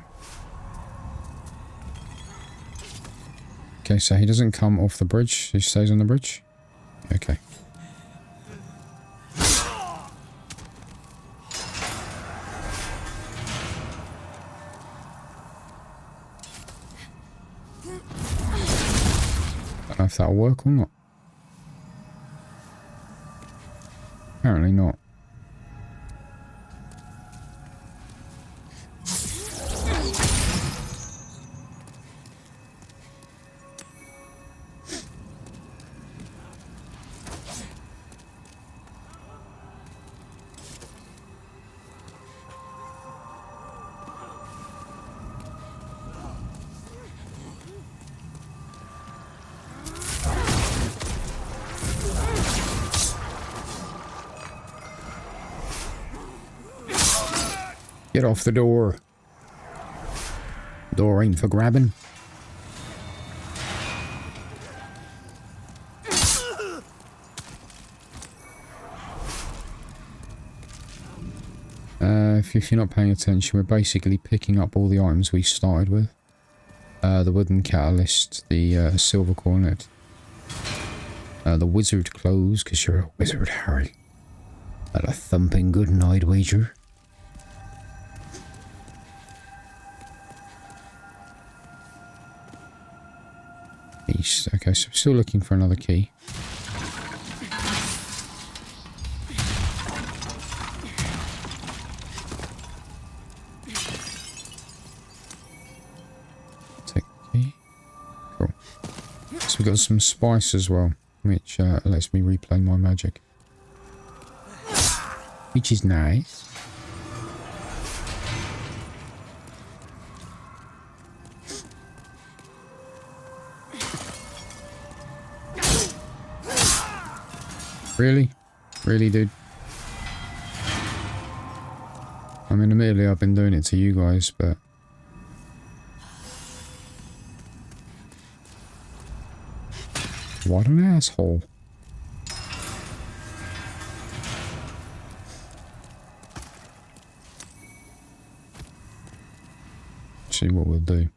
Okay, so he doesn't come off the bridge, he stays on the bridge. Okay. I don't know if that'll work or not. Apparently not. Get off the door. Door ain't for grabbing. If you're not paying attention, we're basically picking up all the items we started with. The wooden catalyst, the silver cornet, the wizard clothes, because you're a wizard, Harry. At a thumping good night wager. East. Okay, so we're still looking for another key. Take the key. Cool. So we've got some spice as well, which lets me replay my magic. Which is nice. Really? Really, dude? I mean, admittedly, I've been doing it to you guys, but... What an asshole. See what we'll do.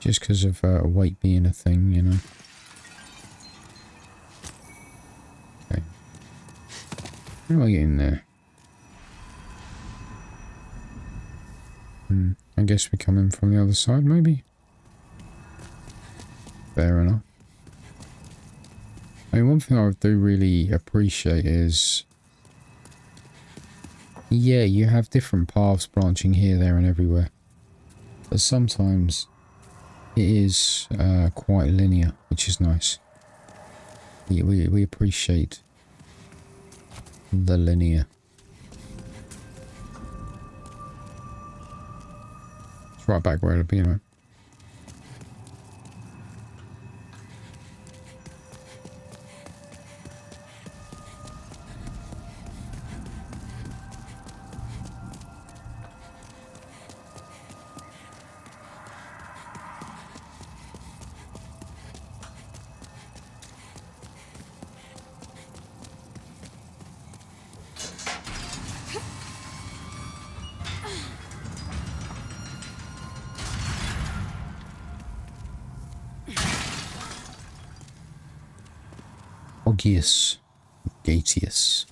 Just because of weight being a thing, you know. Okay. How do I get in there? I guess we come in from the other side, maybe? Fair enough. I mean, one thing I do really appreciate is... Yeah, you have different paths branching here, there and everywhere. But sometimes it is quite linear, which is nice. We appreciate the linear. It's right back where it'll be, you know. Augeus. Gatius.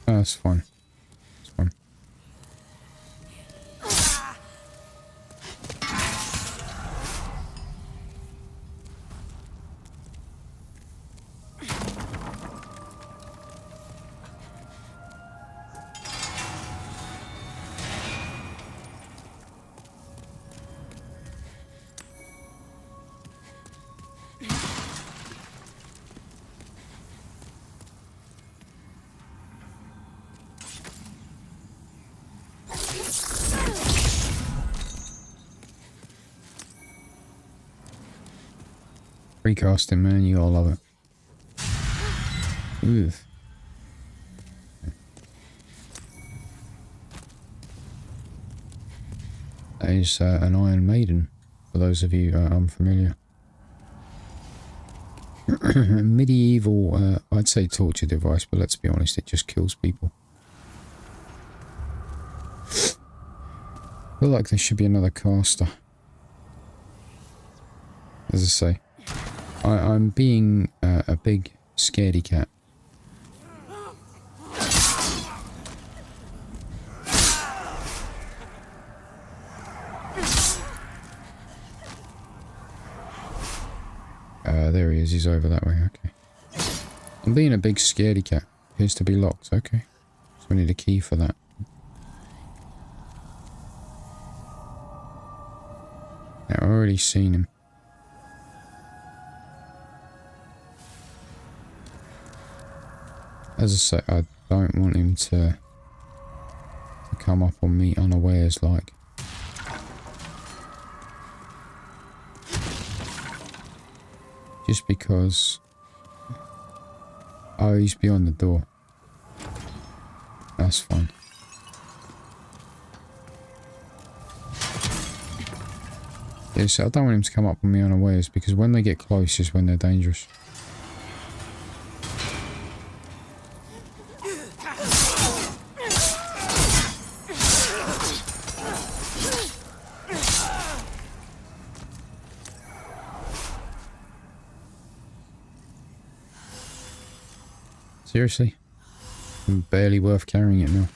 Oh, that's fine. That's fine. Recasting, man, you all love it. Oof. That is an Iron Maiden, for those of you unfamiliar. Medieval, I'd say torture device, but let's be honest, it just kills people. I feel like there should be another caster. As I say, I'm being a big scaredy cat. There he is, he's over that way, okay. I'm being a big scaredy cat. Appears to be locked, okay. So we need a key for that. already seen him. As I say, I don't want him to come up on me unawares like. Just because... Oh, he's beyond the door. That's fine. Yeah, so I don't want him to come up on me unawares because when they get close is when they're dangerous. Seriously? I'm barely worth carrying it now.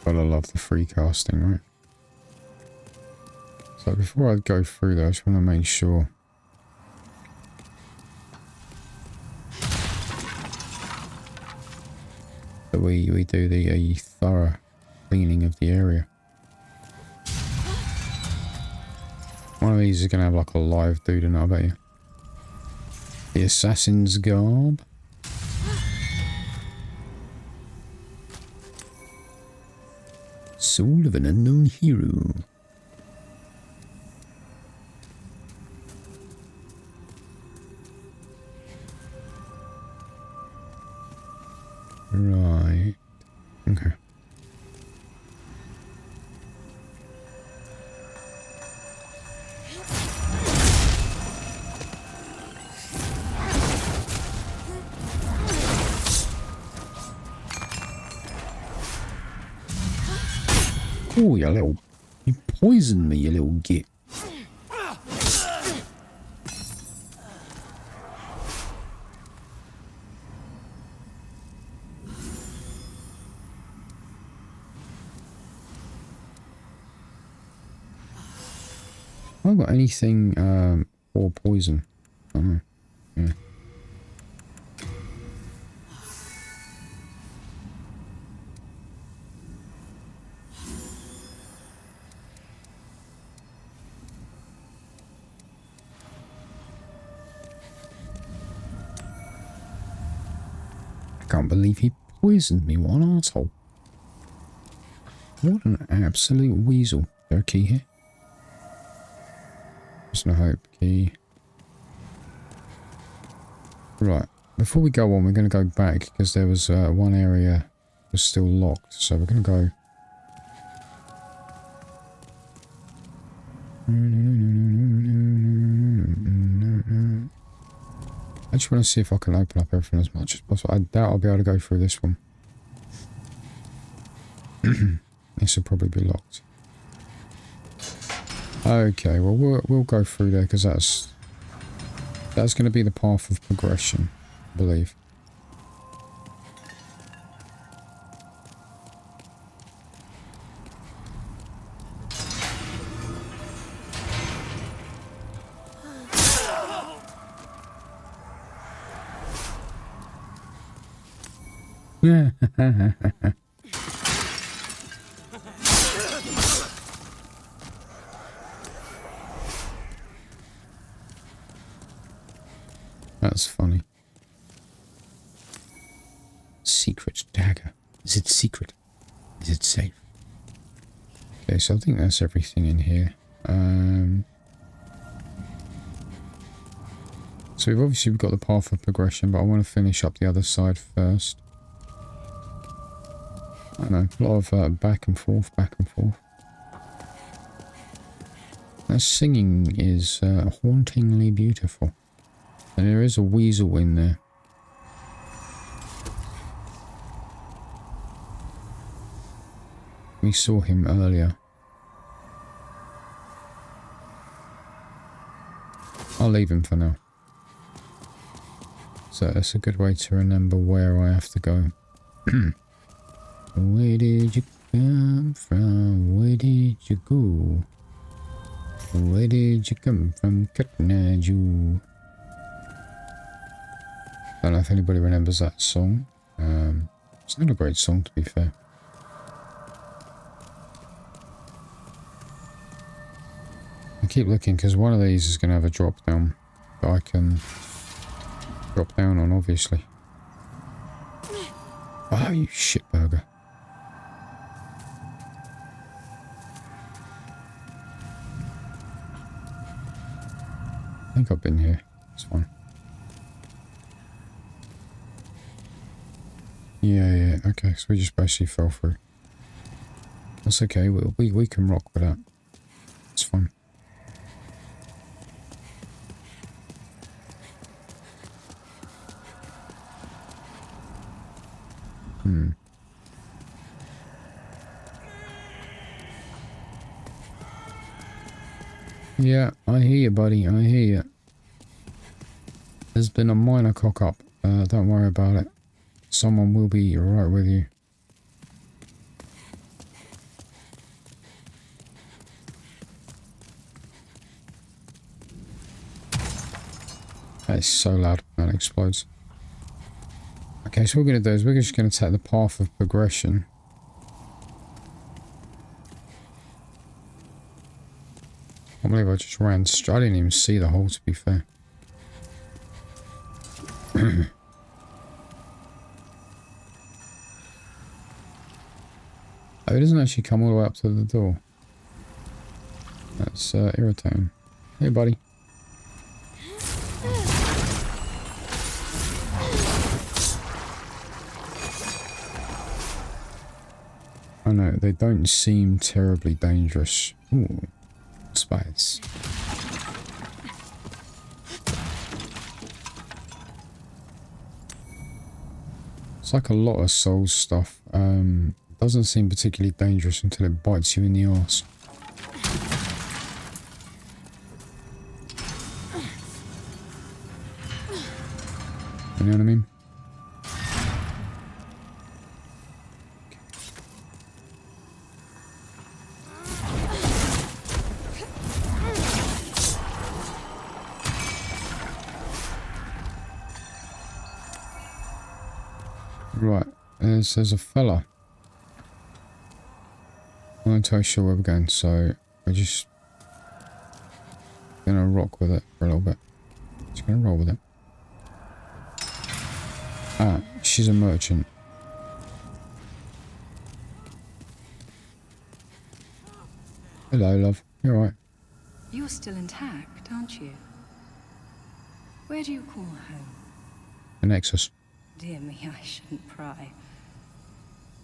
But I love the free casting, right? So before I go through though, I just want to make sure that we do the thorough cleaning of the area. One of these is going to have like a live dude in it, I bet you. The assassin's garb. Soul of an unknown hero. Right. Okay. Oh, you little... You poisoned me, you little git. I haven't got anything for poison. I don't know. Yeah. I can't believe he poisoned me. What an asshole. What an absolute weasel. Is there a key here? There's no hope. Key. Right. Before we go on, we're going to go back because there was one area was still locked. So we're going to go... I just want to see if I can open up everything as much as possible. I doubt I'll be able to go through this one. This will probably be locked. Okay, well we'll go through there because that's going to be the path of progression, I believe. Yeah. That's funny. Secret dagger. Is it secret? Is it safe? Okay, so I think that's everything in here. So we've obviously got the path of progression, but I want to finish up the other side first. I don't know, a lot of back and forth, back and forth. That singing is hauntingly beautiful. And there is a weasel in there. We saw him earlier. I'll leave him for now. So that's a good way to remember where I have to go. Where did you come from? Where did you go? Where did you come from, Katnaju? Don't know if anybody remembers that song. It's not a great song, to be fair. I keep looking because one of these is going to have a drop down that I can drop down on, obviously. Oh, you shitburger. I think I've been here. It's fine. Yeah, okay, so we just basically fell through. That's okay, we can rock with that. It's fine. Yeah, I hear you, buddy, I hear you. There's been a minor cock-up. Don't worry about it. Someone will be right with you. That is so loud when that explodes. Okay, so what we're going to do is we're just going to take the path of progression. I believe I just ran straight. I didn't even see the hole, to be fair. Oh, it doesn't actually come all the way up to the door. That's irritating. Hey, buddy. I know, they don't seem terribly dangerous. Ooh, spiders. It's like a lot of Souls stuff. Doesn't seem particularly dangerous until it bites you in the arse. You know what I mean? Right, there's a fella. I'm not entirely sure where we're going, so we're just gonna rock with it for a little bit. Just gonna roll with it. Ah, she's a merchant. Hello, love. You alright? You're still intact, aren't you? Where do you call home? The Nexus. Dear me, I shouldn't pry.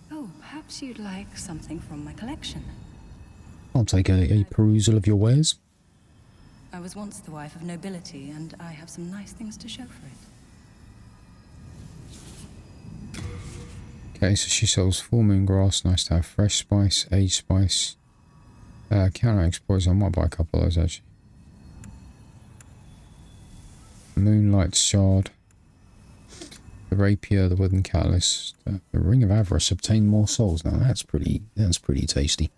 Oh, perhaps you'd like something from my collection. I'll take a perusal of your wares. I was once the wife of nobility, and I have some nice things to show for it. Okay, so she sells full moon grass, nice to have, fresh spice, aged spice, counteract poison. I might buy a couple of those actually. Moonlight shard, the rapier, the wooden catalyst, the ring of avarice. Obtain more souls. Now that's pretty tasty.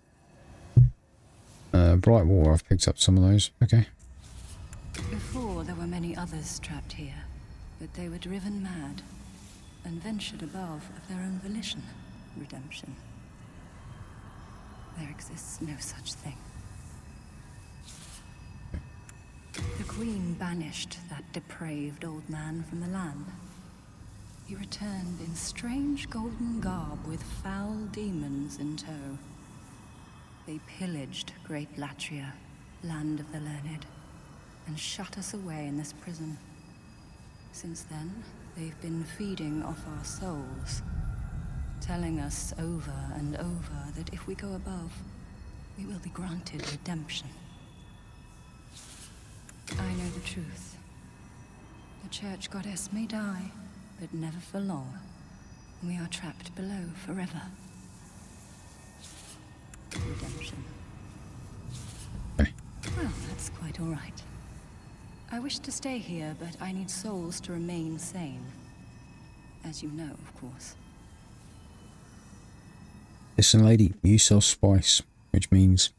Bright water. I've picked up some of those. Okay. Before there were many others trapped here, but they were driven mad and ventured above of their own volition. Redemption. There exists no such thing. The Queen banished that depraved old man from the land. He returned in strange golden garb with foul demons in tow. They pillaged great Latria, land of the learned, and shut us away in this prison. Since then, they've been feeding off our souls, telling us over and over that if we go above, we will be granted redemption. I know the truth. The church goddess may die, but never for long. We are trapped below forever. Redemption. Okay. Well, that's quite all right. I wish to stay here, but I need souls to remain sane. As you know, of course. Listen, lady, you sell spice, which means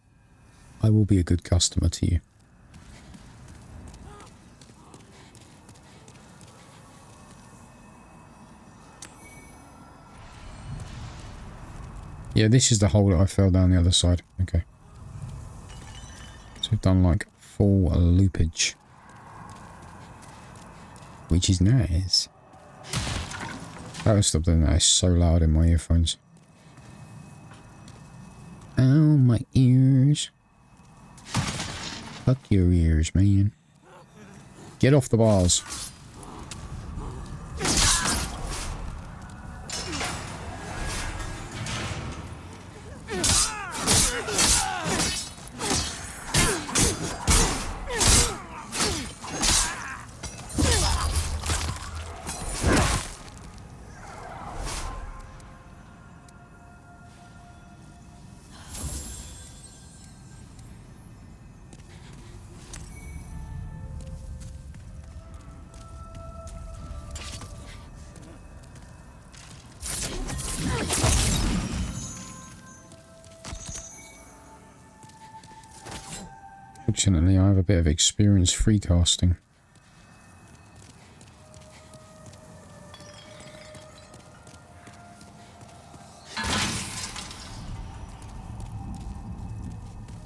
I will be a good customer to you. Yeah, this is the hole that I fell down the other side. Okay. So we've done like full loopage. Which is nice. That would stop doing that. It's so loud in my earphones. Oh, my ears. Fuck your ears, man. Get off the bars. Fortunately, I have a bit of experience free casting.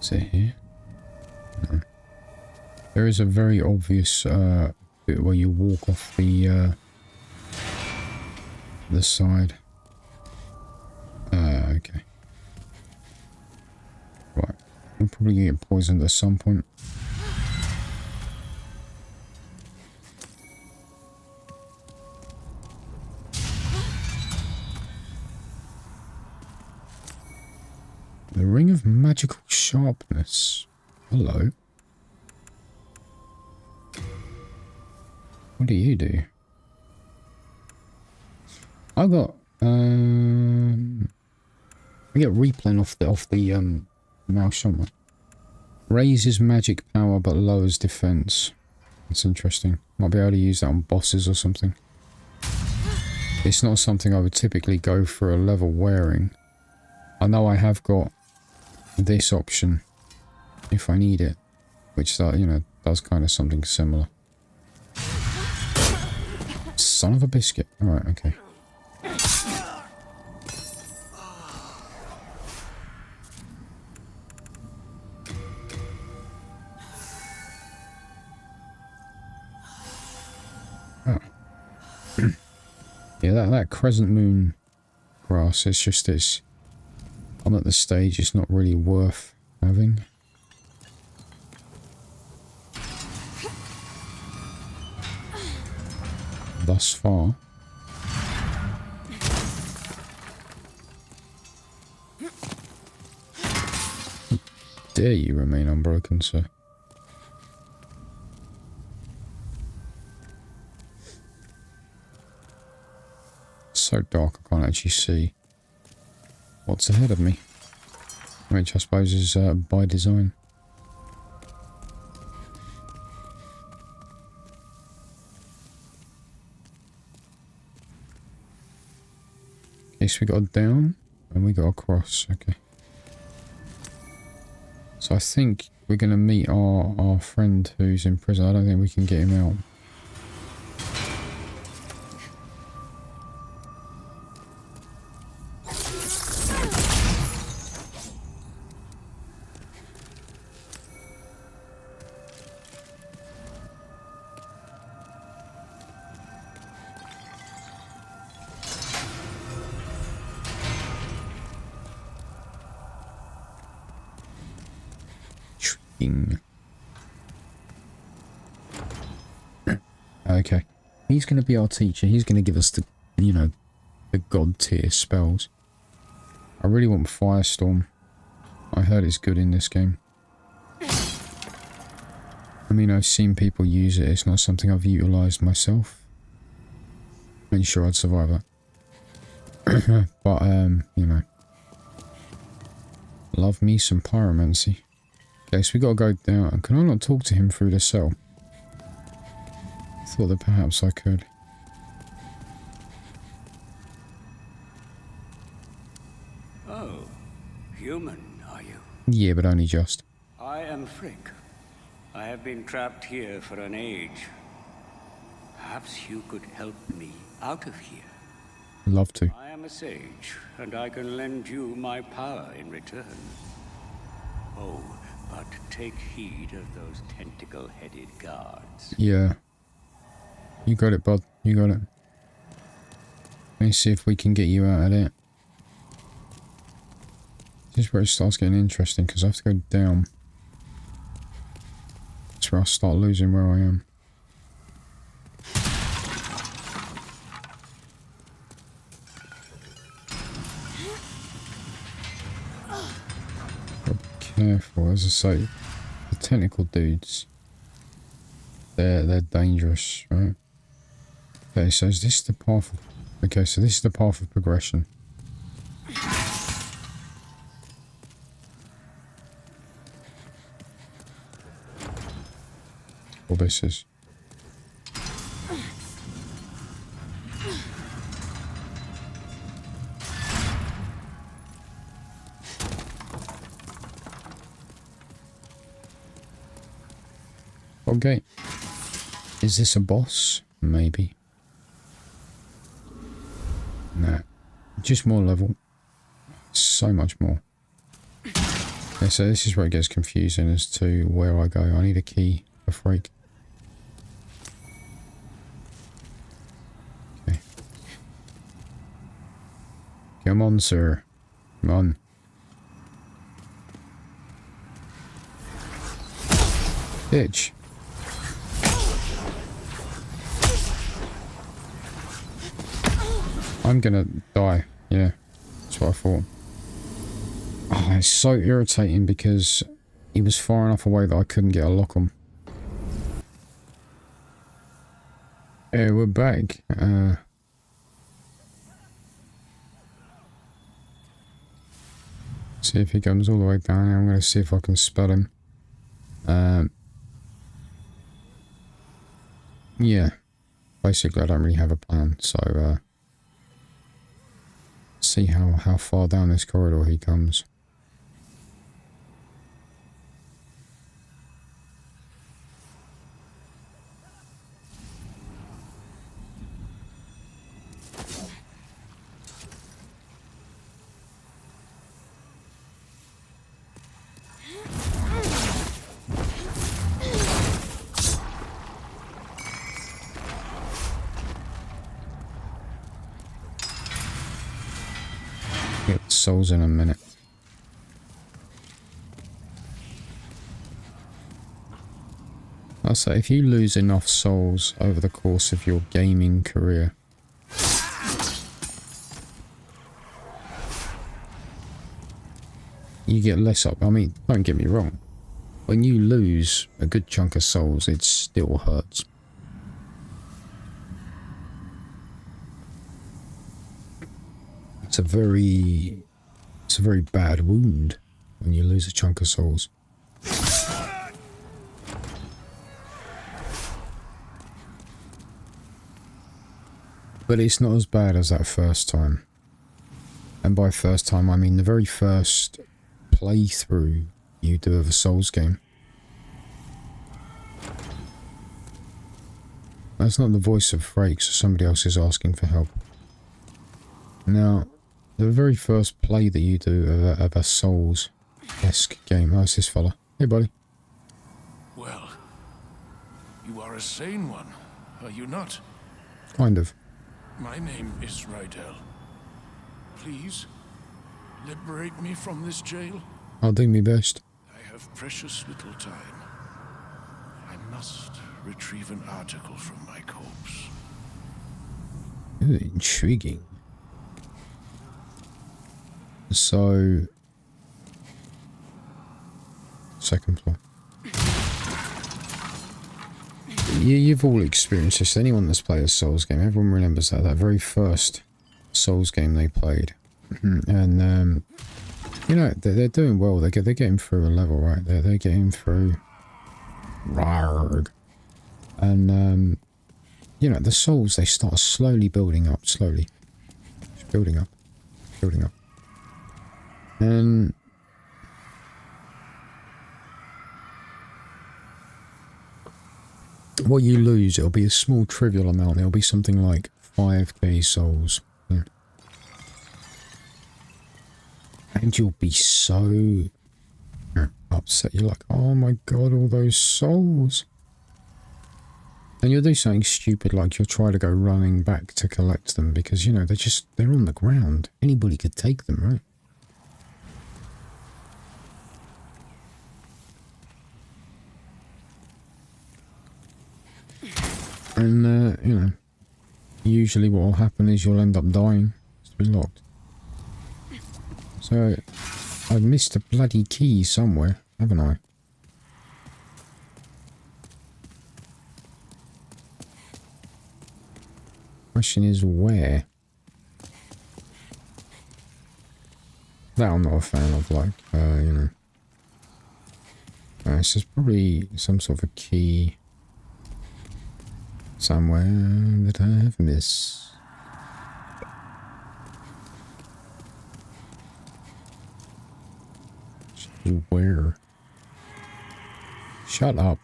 Is it here? No. There is a very obvious bit where you walk off the side. Okay. Right. I'm probably gonna get poisoned at some point. The Ring of Magical Sharpness. Hello. What do you do? I got I get replen off the Malshama. Raises magic power but lowers defense. That's interesting. Might be able to use that on bosses or something. It's not something I would typically go for a level wearing. I know I have got this option if I need it, which you know, does kind of something similar. Son of a biscuit. Alright, okay. Oh. Yeah, that crescent moon grass, it's just I'm at the stage it's not really worth having. Thus far. Dare you remain unbroken, sir? It's so dark I can't actually see what's ahead of me, which I suppose is by design. Okay, so we got a down and we got a cross. Okay. So I think we're going to meet our friend who's in prison. I don't think we can get him out. Okay, he's going to be our teacher. He's going to give us the, you know, the god tier spells. I really want Firestorm. I heard it's good in this game. I mean, I've seen people use it. It's not something I've utilised myself. I'm not sure I'd survive it. But, you know. Love me some pyromancy. Okay, so we got to go down. Can I not talk to him through the cell? thought that perhaps I could. Oh, human, are you? Yeah, but only just. I am Frick. I have been trapped here for an age. Perhaps you could help me out of here. Love to. I am a sage, and I can lend you my power in return. Oh, but take heed of those tentacle-headed guards. Yeah. You got it, bud. You got it. Let me see if we can get you out of there. This is where it starts getting interesting, because I have to go down. That's where I start losing where I am. Gotta be careful, as I say. The technical dudes, they're dangerous, right? Okay, so is this the path of... Okay, so this is the path of progression. Well, this is... Okay. Is this a boss? Maybe. Nah. Just more level. So much more. Okay, so this is where it gets confusing as to where I go. I need a key for Freak. Okay. Come on, sir. Come on. Bitch. I'm gonna die. Yeah, that's what I thought. Oh, it's so irritating because he was far enough away that I couldn't get a lock on. Yeah, we're back. See if he comes all the way down here. I'm going to see if I can spell him. Yeah. Basically, I don't really have a plan, so see how far down this corridor he comes. Get the souls in a minute. I'll say, if you lose enough souls over the course of your gaming career, you get less up. I mean, don't get me wrong. When you lose a good chunk of souls, it still hurts. It's a very bad wound when you lose a chunk of souls. But it's not as bad as that first time. And by first time, I mean the very first playthrough you do of a Souls game. That's not the voice of Frake, so somebody else is asking for help. Now, the very first play that you do of a Souls-esque game. Oh, it's this fella. Hey, buddy. Well, you are a sane one, are you not? Kind of. My name is Rydell. Please, liberate me from this jail. I'll do my best. I have precious little time. I must retrieve an article from my corpse. Ooh, intriguing. So... second floor. You've all experienced this. Anyone that's played a Souls game, everyone remembers that very first Souls game they played. And, you know, they're doing well. They're getting through a level, right? They're getting through... Rarg. And, you know, the souls, they start slowly building up, slowly. Just building up, building up. And what you lose, it'll be a small trivial amount. It'll be something like 5k souls. Yeah. And you'll be so upset. You're like, oh my god, all those souls. And you'll do something stupid, like you'll try to go running back to collect them because, you know, they're on the ground. Anybody could take them, right? And, you know, usually what will happen is you'll end up dying. It's to be locked. So, I've missed a bloody key somewhere, haven't I? Question is where? That I'm not a fan of, like, you know. This is probably some sort of a key somewhere that I have missed. Where? Shut up.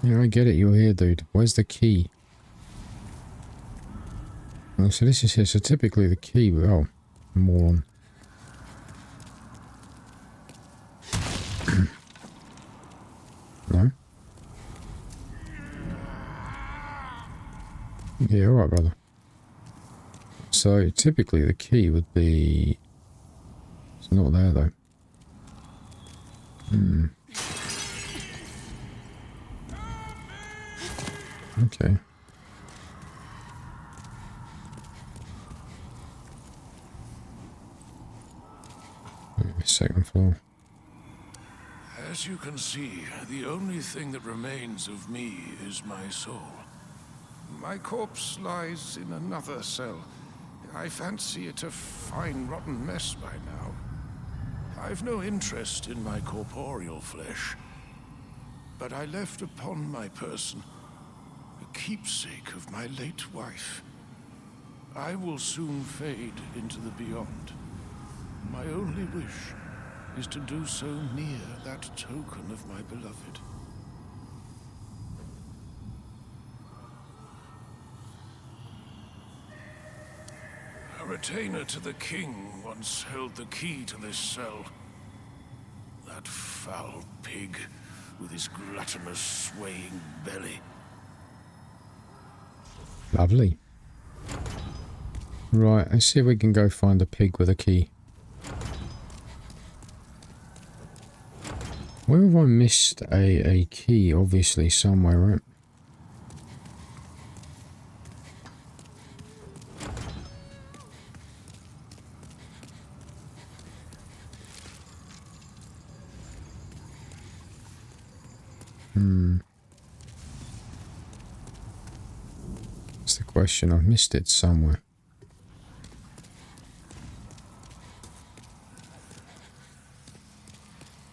Yeah, I get it, you're here, dude. Where's the key? Oh, so this is here, so typically the key... Oh, moron. No? Yeah, alright, brother. So, typically the key would be... It's not there, though. Okay. Second floor. As you can see, the only thing that remains of me is my soul. My corpse lies in another cell. I fancy it a fine, rotten mess by now. I've no interest in my corporeal flesh, but I left upon my person a keepsake of my late wife. I will soon fade into the beyond. My only wish is to do so near that token of my beloved. A retainer to the king once held the key to this cell. That foul pig with his gluttonous, swaying belly. Lovely. Right, let's see if we can go find the pig with a key. Where have I missed a key? Obviously somewhere, right? That's the question. I've missed it somewhere.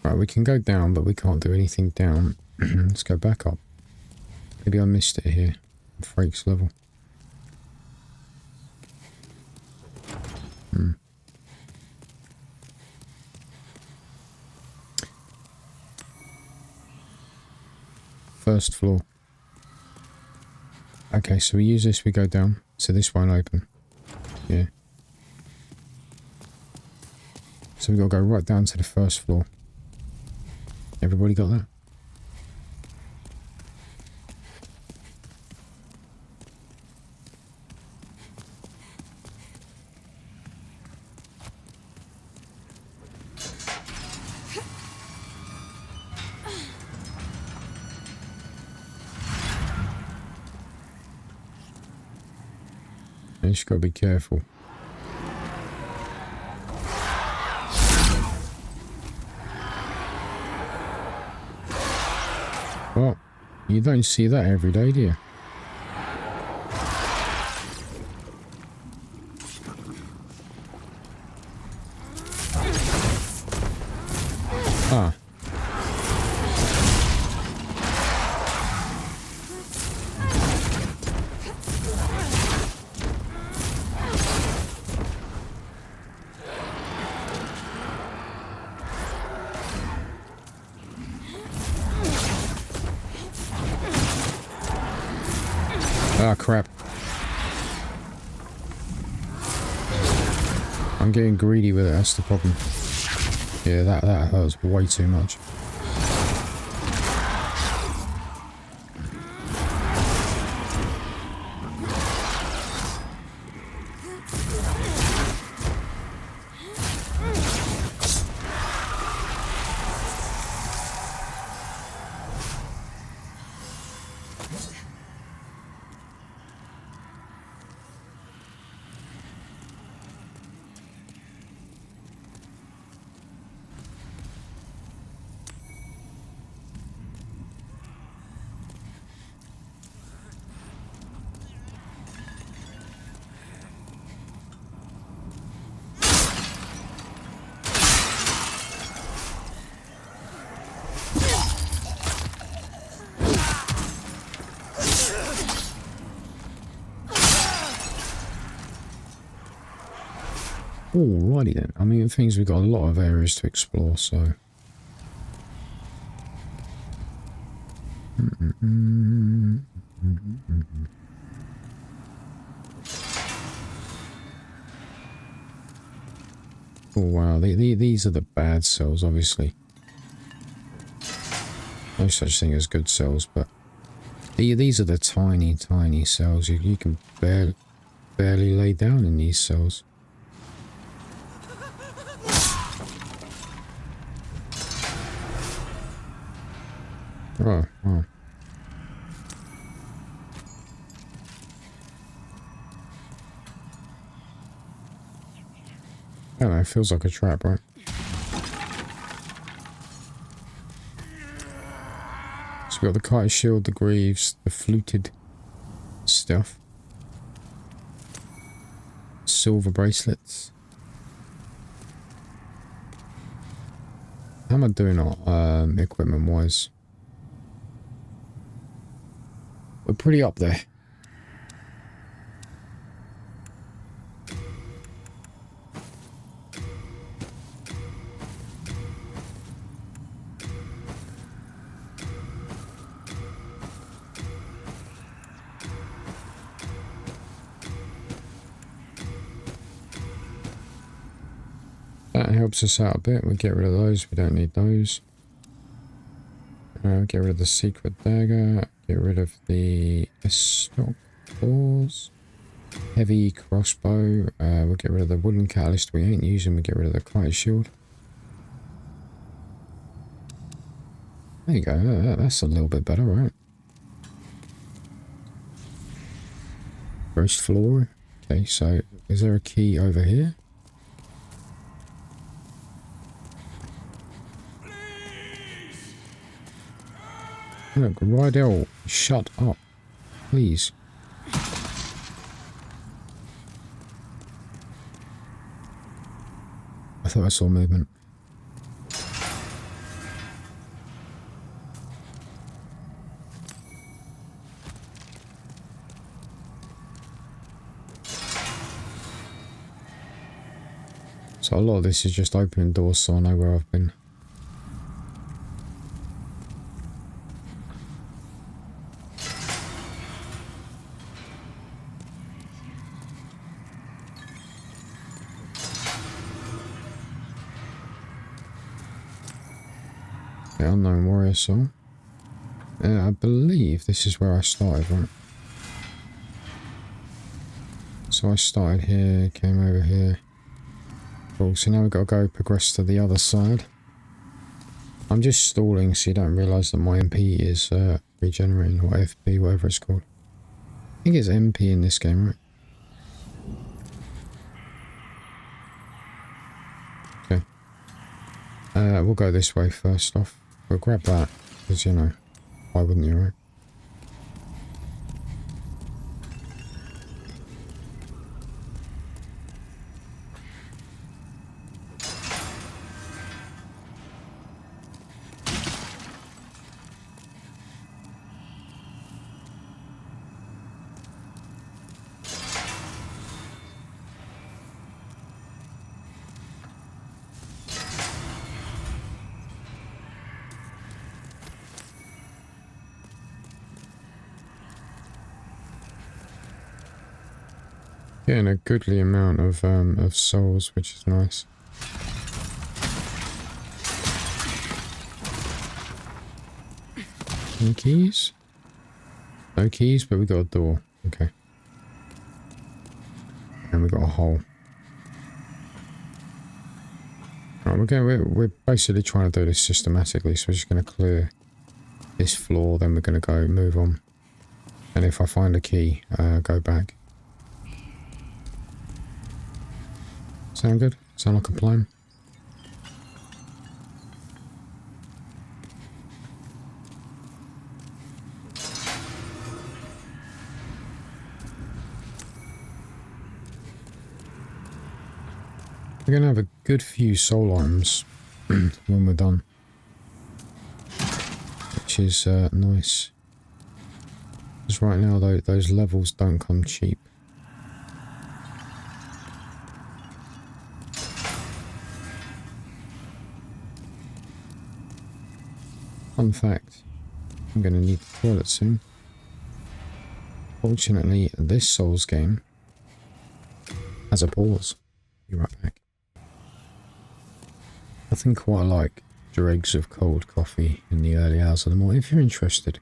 Right, we can go down, but we can't do anything down. Let's go back up. Maybe I missed it here. Freak's level. First floor. Okay, so we use this, we go down. So this won't open. Yeah. So we've got to go right down to the first floor. Everybody got that? You just got to be careful. Well, you don't see that every day, do you? Ah. Ah, crap. I'm getting greedy with it, that's the problem. Yeah, that hurts way too much. Alrighty then. I mean, it means we've got a lot of areas to explore, so... Oh wow, these are the bad cells, obviously. No such thing as good cells, but... These are the tiny, tiny cells. You can barely lay down in these cells. Oh, wow. I don't know, it feels like a trap, right? So we've got the kite shield, the greaves, the fluted stuff. Silver bracelets. How am I doing equipment wise? We're pretty up there. That helps us out a bit. We'll get rid of those. We don't need those. Get rid of the secret dagger. Get rid of the stock claws. Heavy crossbow. We'll get rid of the wooden catalyst we ain't using. We'll get rid of the kite shield. There you go. That's a little bit better, right? First floor. Okay, so is there a key over here? Look, Rydell, shut up, please. I thought I saw movement. So a lot of this is just opening doors so I know where I've been. Unknown warrior soul. I believe this is where I started, right? So I started here, came over here. Cool, so now we've got to go progress to the other side. I'm just stalling so you don't realise that my MP is regenerating, or FP, whatever it's called. I think it's MP in this game, right? Okay. We'll go this way first off. We'll grab that, because, you know, why wouldn't you, right? Getting a goodly amount of souls, which is nice. Any keys? No keys, but we got a door. Okay. And we got a hole. Right, we're basically trying to do this systematically, so we're just going to clear this floor, then we're going to go move on. And if I find a key, go back. Sound good? Sound like a plan? We're going to have a good few soul items when we're done. Which is nice. Because right now those levels don't come cheap. Fun fact, I'm going to need the toilet soon. Fortunately, this Souls game has a pause. Be right back. Nothing quite like dregs of cold coffee in the early hours of the morning. If you're interested,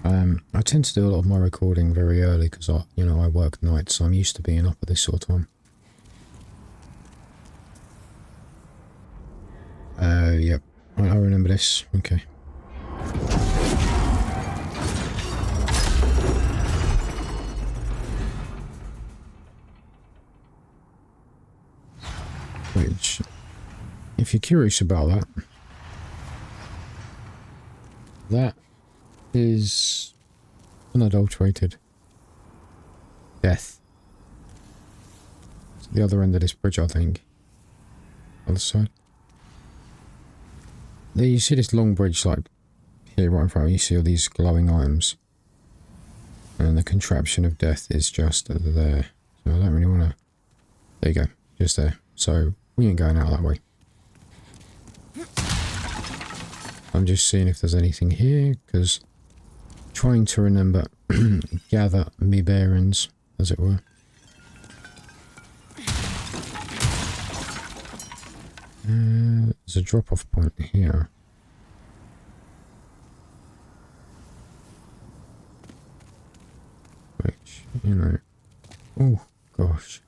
I tend to do a lot of my recording very early because I work nights, so I'm used to being up at this sort of time. Yep, I remember this. Okay. Which, if you're curious about that, that is unadulterated death. It's the other end of this bridge, I think. Other side. There you see this long bridge, like here right in front of you, see all these glowing items. And the contraption of death is just there. So I don't really want to... There you go, just there. So we ain't going out that way. I'm just seeing if there's anything here, because trying to remember, gather me bearings, as it were. There's a drop-off point here. Which, you know... Oh, gosh.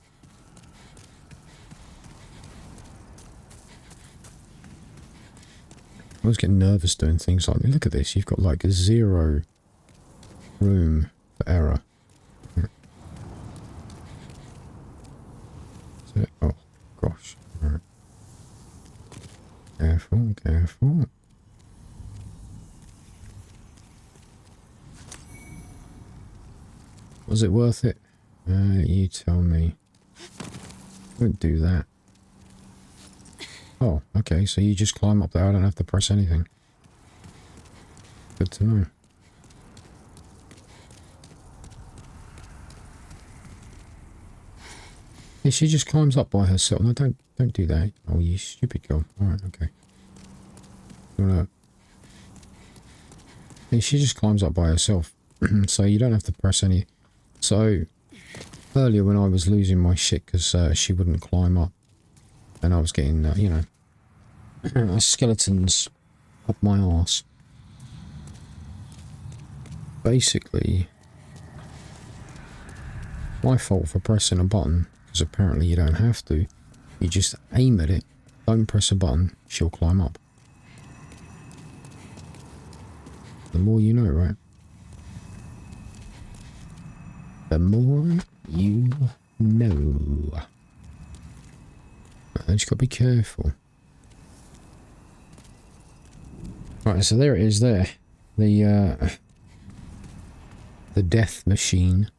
I always get nervous doing things like, look at this, you've got like 0 room for error. So, oh, gosh. Right. Careful, careful. Was it worth it? You tell me. Don't do that. Oh, okay, so you just climb up there, I don't have to press anything. Good to know. Yeah, she just climbs up by herself. No, don't do that. Oh, you stupid girl. Alright, okay. You wanna... Yeah, she just climbs up by herself. So you don't have to press any... So, earlier when I was losing my shit because she wouldn't climb up, and I was getting, you know, skeletons up my arse. Basically, my fault for pressing a button, because apparently you don't have to. You just aim at it, don't press a button, she'll climb up. The more you know, right? The more you know. I just gotta be careful. Right, so there it is there. The death machine.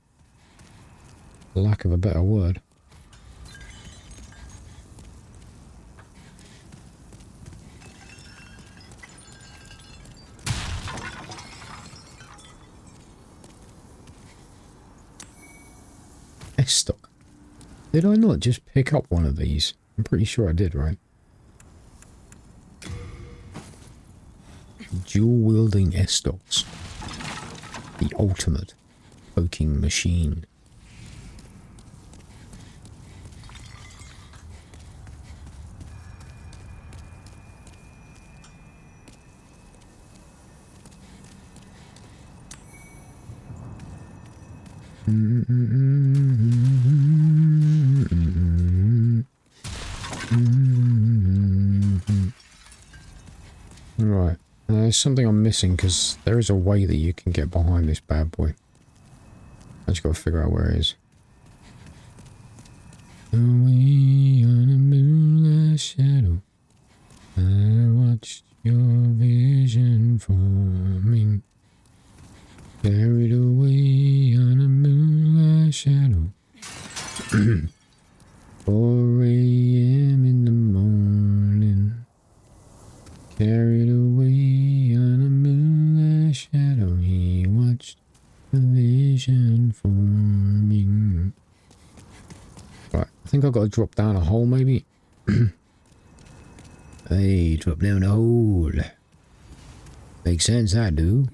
For lack of a better word. S-stock. Did I not just pick up one of these? I'm pretty sure I did, right? Dual-wielding S-stocks. The ultimate poking machine. Right. There's something I'm missing because there is a way that you can get behind this bad boy. I just got to figure out where it is. Away on a moonlit shadow, I watched your vision forming. Carried away on a moonlit shadow. 4 a.m. in the morning. Carried away on a moonlit shadow. He watched the vision forming. Right, I think I've got to drop down a hole maybe. Hey, drop down a hole. Makes sense, I do.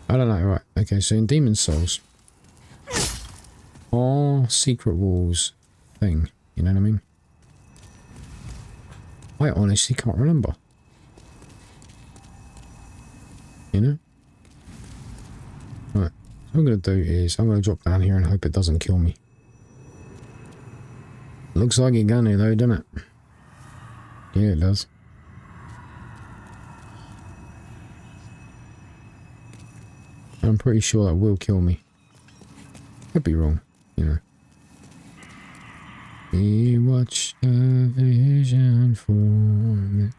I don't know, right. Okay, so in Demon Souls, are secret walls thing, you know what I mean? I honestly can't remember. You know? Right, what I'm going to do is, I'm going to drop down here and hope it doesn't kill me. Looks like it's gonna though, doesn't it? Yeah, it does. I'm pretty sure that will kill me. Could be wrong, you know. He watched a vision form,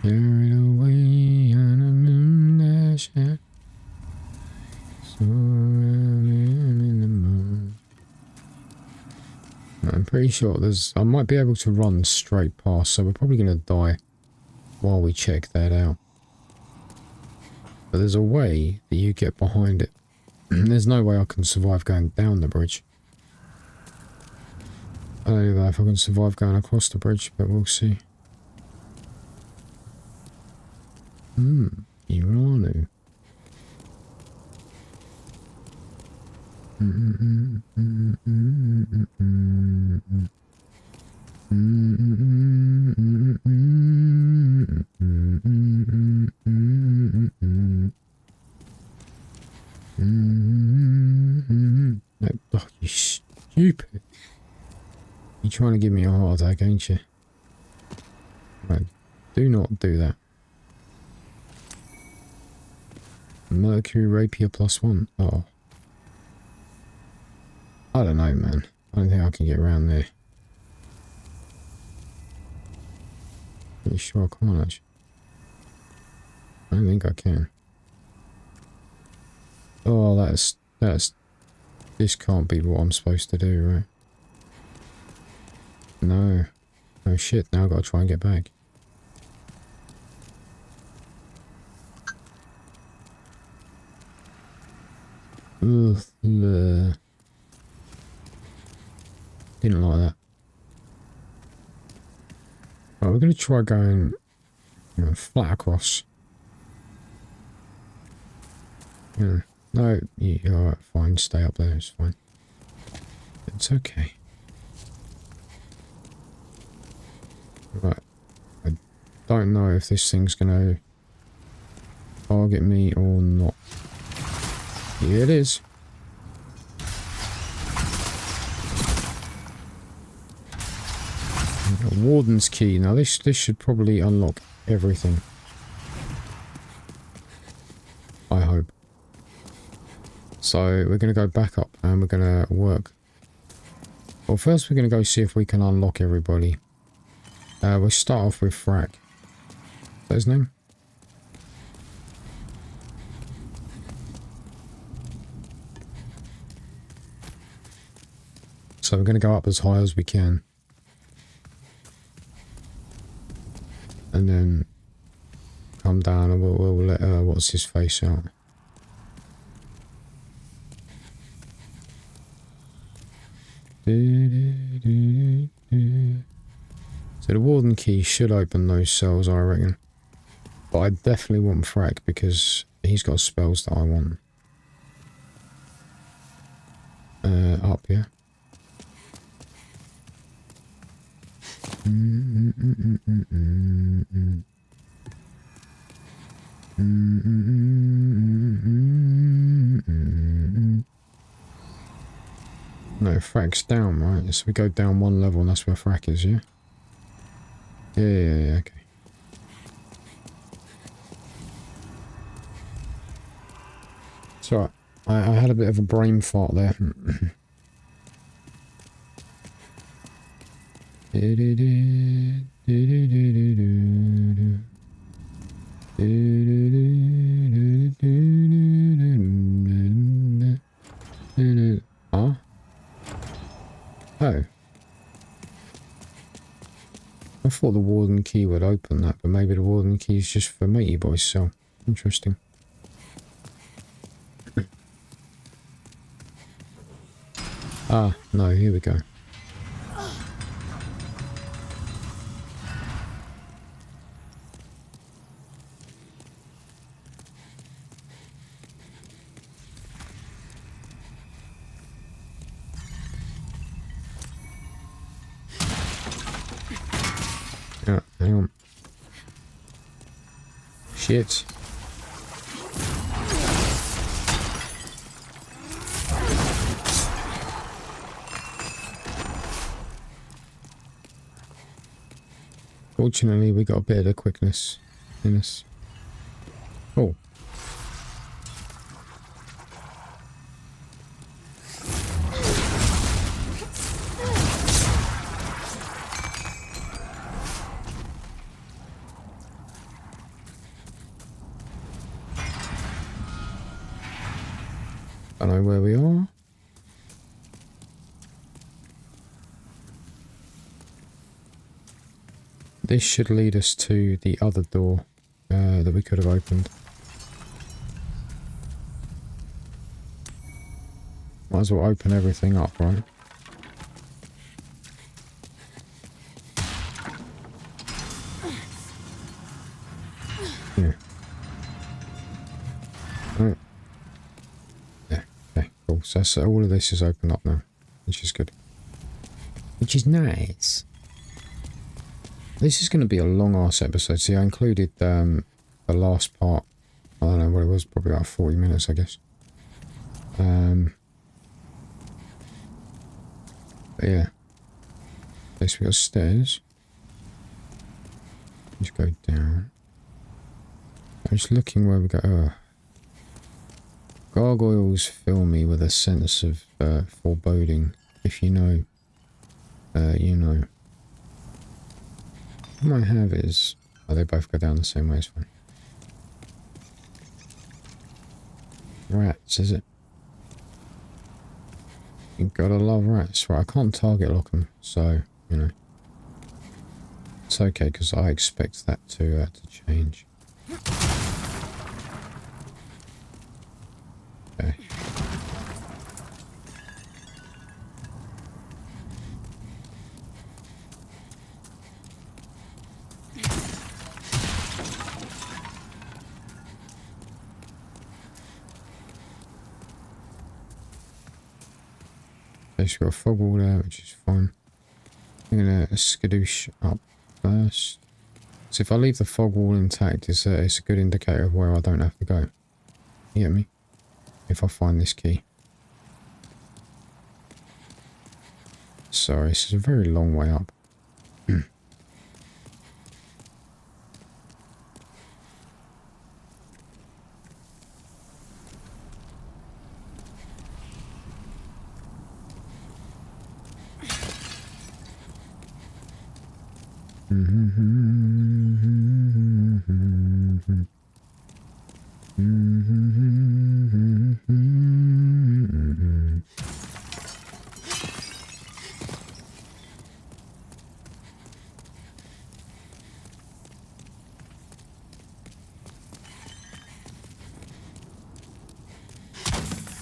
carried away on a moonlit shadow. So in the moon. I'm pretty sure I might be able to run straight past, so we're probably going to die while we check that out. But there's a way that you get behind it. There's no way I can survive going down the bridge. I don't know if I can survive going across the bridge, but we'll see. You want to. Oh, you stupid. You're trying to give me a heart attack, ain't you? Right, do not do that. Mercury Rapier +1. Oh. I don't know, man. I don't think I can get around there. Pretty sure I can't, actually. I don't think I can. Oh, that's... This can't be what I'm supposed to do, right? No. Oh shit, now I've got to try and get back. Ugh. Didn't like that. Right, we're going to try going, you know, flat across. Yeah. No, you're alright, fine, stay up there, it's fine. It's okay. Right, I don't know if this thing's gonna target me or not. Yeah, it is. Warden's key. Now this should probably unlock everything. I hope. So we're going to go back up and we're going to work. Well, first we're going to go see if we can unlock everybody. We'll start off with Frack. Is that his name? So we're going to go up as high as we can. And then come down and we'll let what's his face out. So the Warden key should open those cells, I reckon. But I definitely want Frack because he's got spells that I want. Up, yeah. No, Frack's down, right? So we go down one level and that's where Frack is, yeah? Yeah, okay. So I had a bit of a brain fart there. Huh? Oh. I thought the warden key would open that, but maybe the warden key is just for Matey Boy's cell. Interesting. Ah, no, here we go. Yeah, hang on. Shit. Fortunately, we got a bit of the quickness in us. Oh. I know where we are. This should lead us to the other door that we could have opened. Might as well open everything up, right? Yeah. Right. Yeah, okay, cool. So that's, all of this is open up now, which is good. Which is nice. This is going to be a long-ass episode. See, I included the last part. I don't know what it was, probably about 40 minutes, I guess. But yeah. Okay, so we got stairs. Just go down. I'm just looking where we go. Oh. Gargoyles fill me with a sense of foreboding. If you know, you know. What I have is... Oh, they both go down the same way, it's fine. Rats, is it? You gotta love rats. Right, I can't target lock them, so, you know. It's okay, because I expect that to change. Okay. Okay, so we've got a fog wall there, which is fine. I'm gonna skadoosh up first. So if I leave the fog wall intact, it's a good indicator of where I don't have to go. You get me? If I find this key. Sorry, this is a very long way up.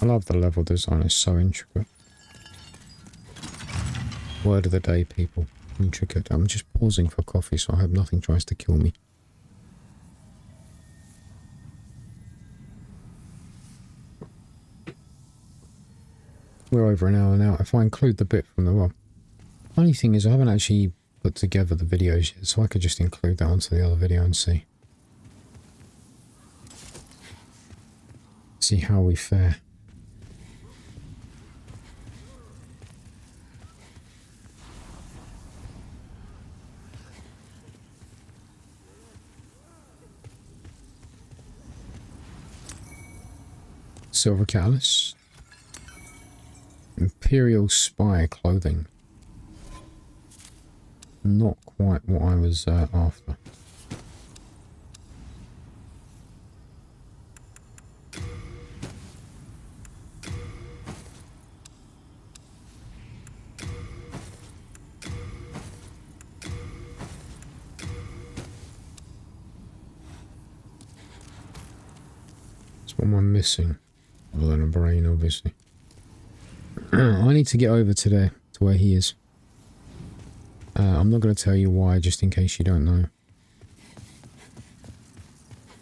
I love the level design, it's so intricate. Word of the day, people. Intricate. I'm just pausing for coffee, so I hope nothing tries to kill me. We're over an hour now. If I include the bit from the... Well, funny thing is I haven't actually put together the videos yet, so I could just include that onto the other video and see. See how we fare. Silver Catalyst. Imperial Spy clothing. Not quite what I was after. What am I missing? Other than a brain, obviously. I need to get over to where he is. I'm not going to tell you why, just in case you don't know.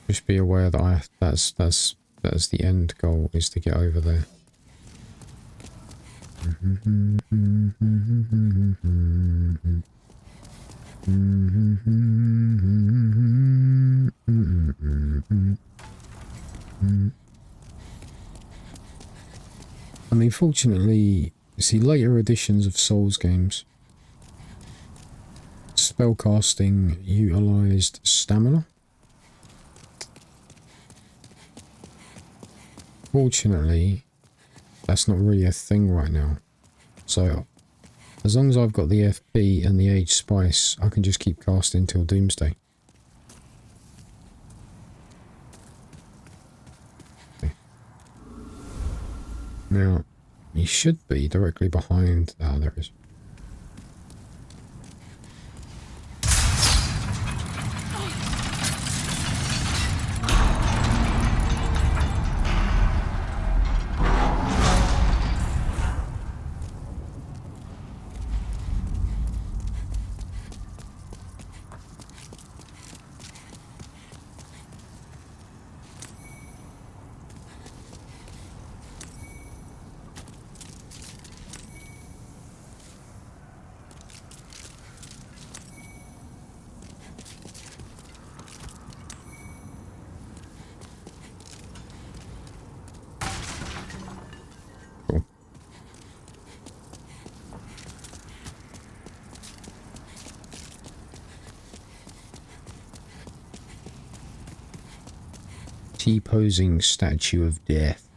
Just be aware that that's the end goal, is to get over there. I mean, fortunately, you see, later editions of Souls games, spellcasting utilised stamina. Fortunately, that's not really a thing right now. So, as long as I've got the FP and the Age Spice, I can just keep casting till Doomsday. Now, he should be directly behind... Ah, there it is. T-posing statue of death.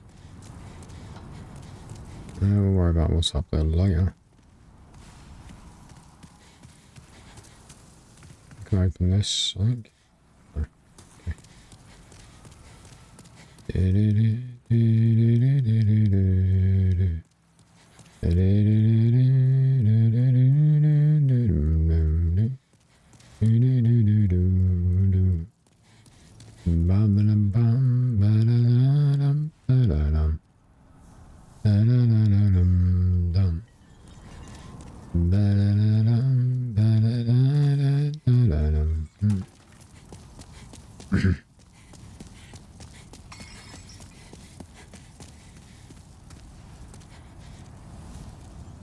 We'll worry about what's up there later. I can open this, I think. Oh,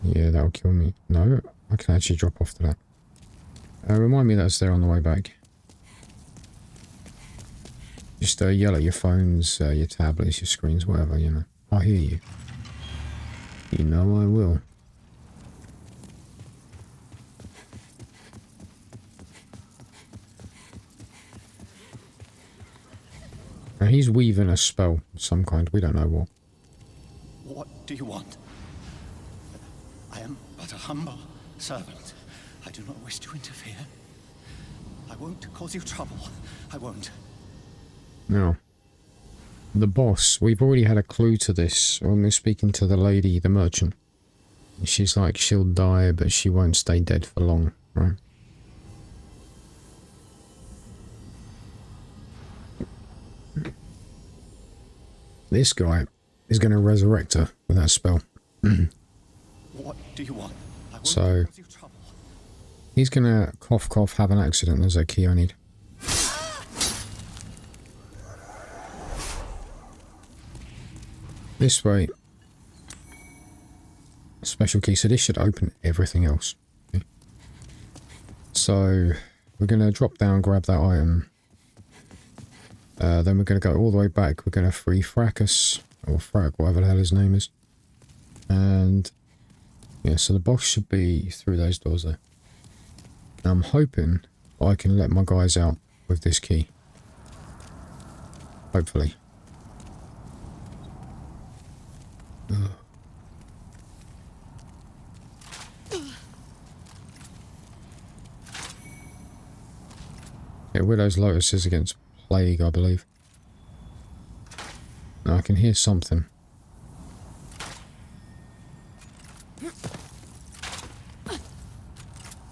yeah, that'll kill me. No, I can actually drop off to that. Remind me that's there on the way back. Just yell at your phones, your tablets, your screens, whatever, you know. I hear you. You know I will. Now he's weaving a spell of some kind, we don't know what. What do you want? I am but a humble servant. I do not wish to interfere. I won't cause you trouble. I won't. Now, the boss, we've already had a clue to this when we're speaking to the lady, the merchant. She's like, she'll die, but she won't stay dead for long, right? This guy is going to resurrect her with that spell. What do you want? I won't So, cause you trouble. he's going to cough, cough, have an accident. There's a key I need. This way. Special key. So this should open everything else. Okay. So we're going to drop down, grab that item. Then we're going to go all the way back. We're going to free Fracas. Or Frack, whatever the hell his name is. And yeah, so the boss should be through those doors there. Now I'm hoping I can let my guys out with this key. Hopefully. Ugh. Yeah, Widow's Lotus is against plague, I believe. No, I can hear something.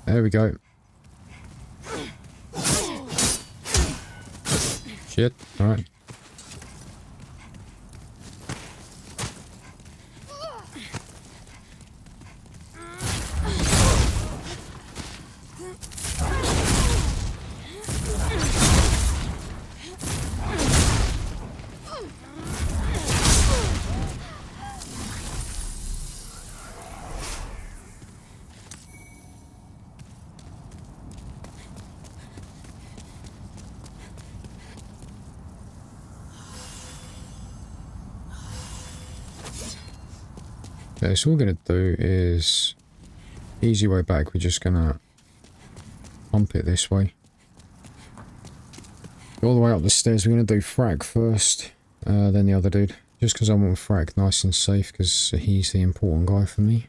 There we go. Shit, alright. Okay, so what we're going to do is, easy way back, we're just going to pump it this way. All the way up the stairs, we're going to do Frack first, then the other dude. Just because I want Frack nice and safe, because he's the important guy for me.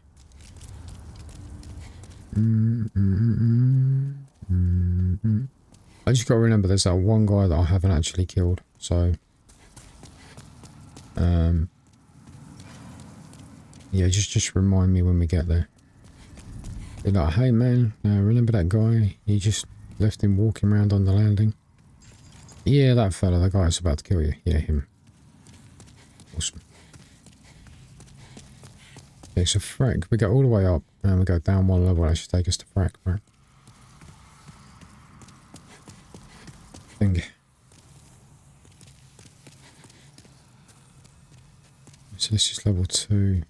I just got to remember there's that one guy that I haven't actually killed, so... yeah, just remind me when we get there. Be like, hey man, remember that guy? You just left him walking around on the landing? Yeah, that fella, the guy that's about to kill you. Yeah, him. Awesome. Okay, so Frack, we go all the way up, and we go down one level. That should take us to Frack, right? Thing. So this is level 2.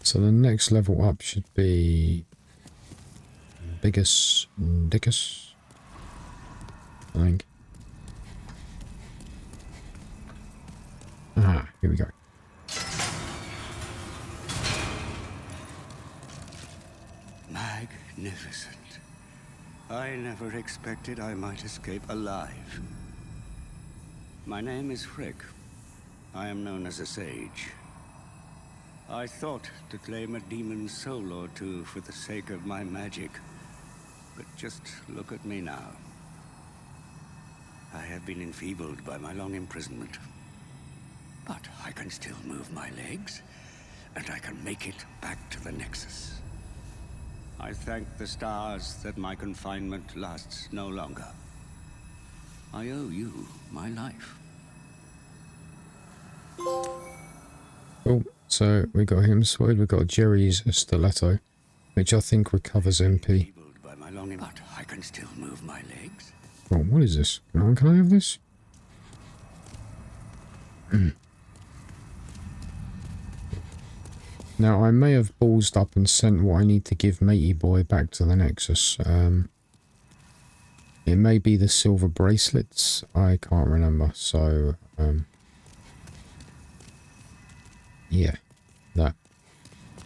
So the next level up should be Dickus, I think. Ah, here we go. Magnificent. I never expected I might escape alive. My name is Frick. I am known as a sage. I thought to claim a demon's soul or two for the sake of my magic. But just look at me now. I have been enfeebled by my long imprisonment. But I can still move my legs, and I can make it back to the Nexus. I thank the stars that my confinement lasts no longer. I owe you my life. Cool. So we got him sorted. We got Jerry's stiletto, which I think recovers MP. But I can still move my legs. Oh, what is this? Can I have this? Now I may have ballsed up and sent what I need to give Matey Boy back to the Nexus. It may be the silver bracelets. I can't remember. So yeah, that.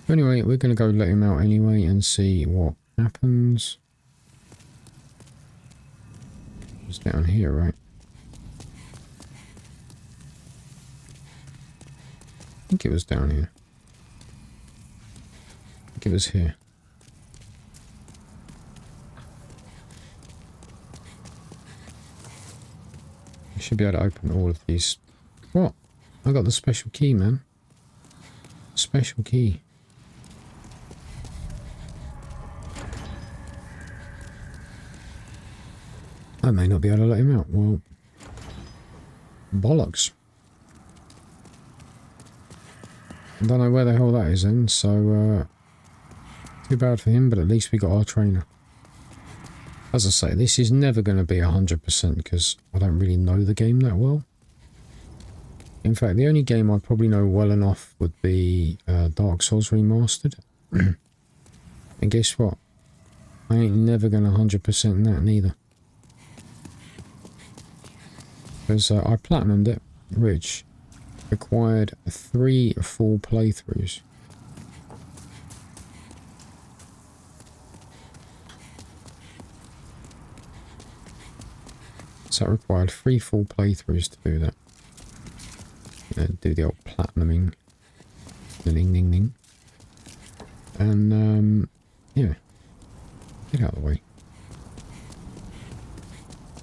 Anyway, we're going to go let him out anyway and see what happens. It's down here, right? I think it was down here. I think it was here. I should be able to open all of these. What? I got the special key, man. Special key. I may not be able to let him out. Well, bollocks. I don't know where the hell that is then, so too bad for him, but at least we got our trainer. As I say, this is never going to be 100% because I don't really know the game that well. In fact, the only game I probably know well enough would be Dark Souls Remastered. And guess what? I ain't never going to 100% that neither. Because I platinumed it, which required 3 full playthroughs. So it required 3 full playthroughs to do that. Do the old platinuming. Ding, ding, ding. And, yeah. Get out of the way.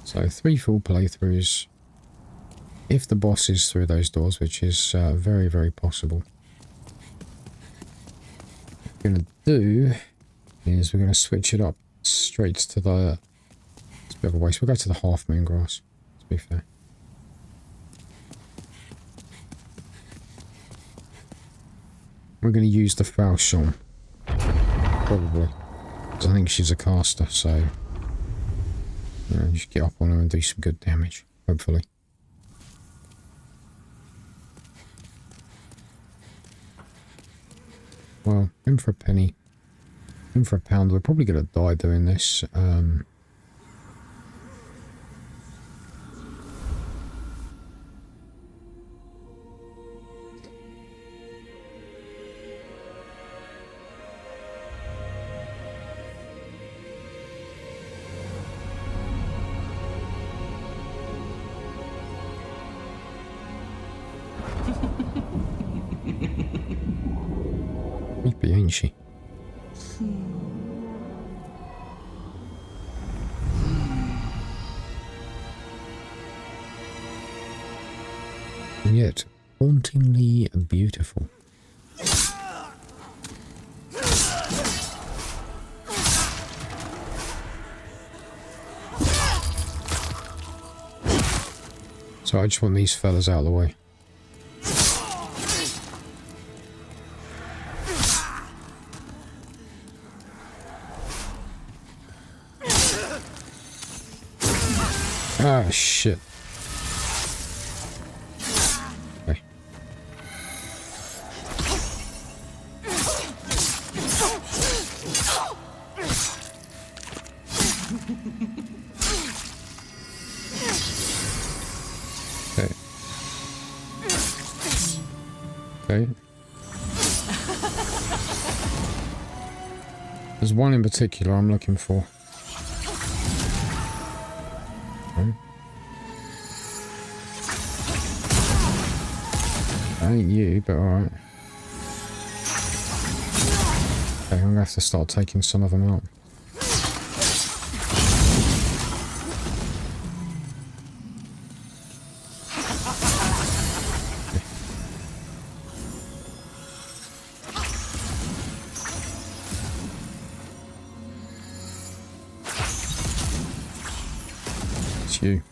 So 3 full playthroughs. If the boss is through those doors, which is very, very possible. What we're going to do is we're going to switch it up straight to the... It's a bit of a waste. We'll go to the half moon grass, to be fair. We're going to use the Falchion. Probably. Because I think she's a caster, so... You know, just get up on her and do some good damage. Hopefully. Well, in for a penny. In for a pound. We're probably going to die doing this. Creepy, ain't she? And yet, hauntingly beautiful. So I just want these fellas out of the way. Ah, shit. Okay. Okay. Okay. There's one in particular I'm looking for. Ain't you, but alright. Okay, I'm gonna have to start taking some of them out. It's you.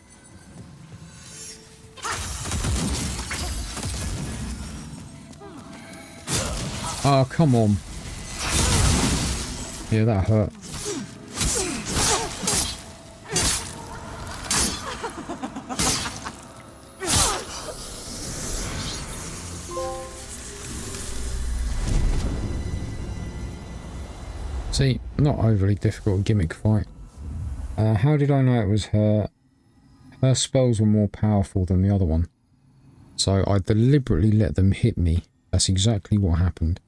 Oh, come on. Yeah, that hurt. See, not overly difficult gimmick fight. How did I know it was her? Her spells were more powerful than the other one. So I deliberately let them hit me. That's exactly what happened.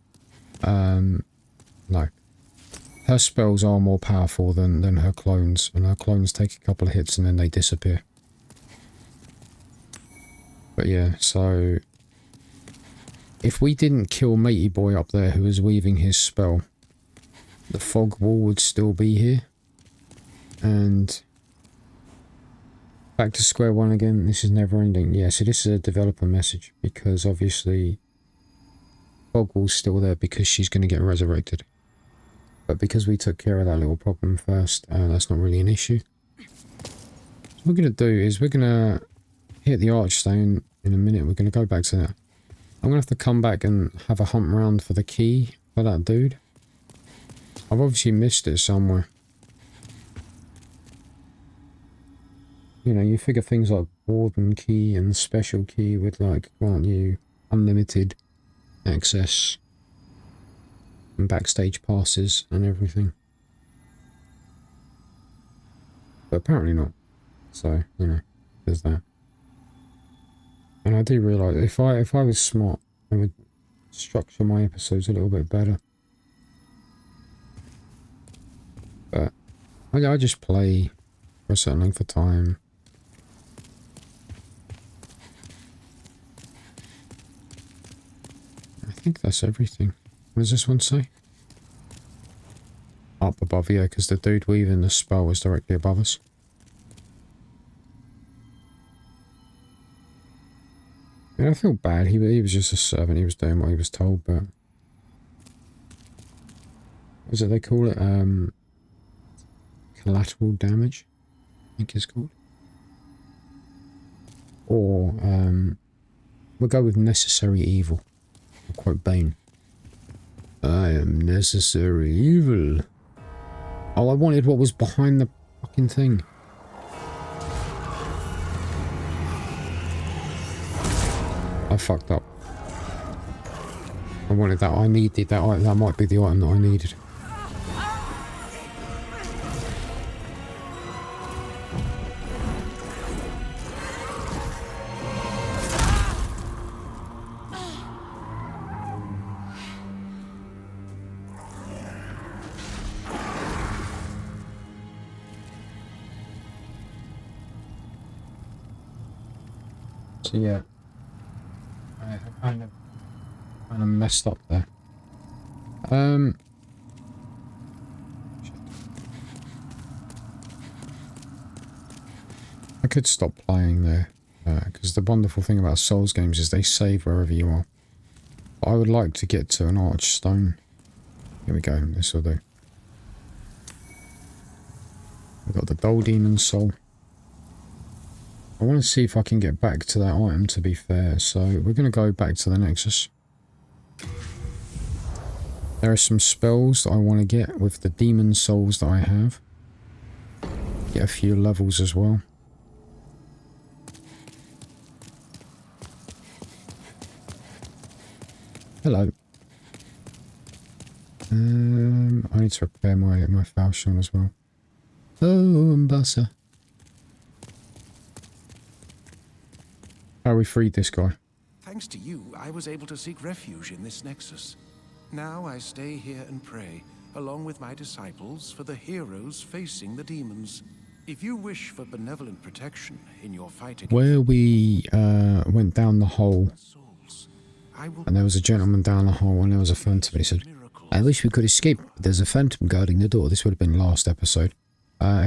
No. Her spells are more powerful than her clones, and her clones take a couple of hits and then they disappear. But yeah, so... If we didn't kill Matey Boy up there who was weaving his spell, the fog wall would still be here. And... Back to square one again, this is never ending. Yeah, so this is a developer message, because obviously... Fog wall's still there because she's going to get resurrected. But because we took care of that little problem first, that's not really an issue. So what we're going to do is we're going to hit the archstone in a minute. We're going to go back to that. I'm going to have to come back and have a hunt round for the key for that dude. I've obviously missed it somewhere. You know, you figure things like warden key and special key would like grant you unlimited access and backstage passes and everything, but apparently not. So you know, there's that. And I do realise if I was smart, I would structure my episodes a little bit better. But I just play for a certain length of time. think that's everything. What does this one say? Up above, yeah, because the dude weaving the spell was directly above us. Yeah, I feel bad. He was just a servant. He was doing what he was told, but... What is it they call it? Collateral damage, I think it's called. Or, we'll go with necessary evil. I'll quote Bane. I am necessary evil. Oh, I wanted what was behind the fucking thing. I fucked up. I wanted that. I needed that. That might be the item that I needed. So yeah, I kind of messed up there. I could stop playing there, because the wonderful thing about Souls games is they save wherever you are. But I would like to get to an archstone. Here we go, this will do. We've got the Dull Demon Soul. I want to see if I can get back to that item, to be fair, so we're going to go back to the Nexus. There are some spells that I want to get with the Demon Souls that I have. Get a few levels as well. Hello. I need to repair my falchion as well. Oh, Mbasa. How we freed this guy? Thanks to you, I was able to seek refuge in this nexus. Now I stay here and pray, along with my disciples, for the heroes facing the demons. If you wish for benevolent protection in your fight against... Where we went down the hole, and there was a gentleman down the hole, and there was a phantom, and he said, I wish we could escape, but there's a phantom guarding the door. This would have been last episode.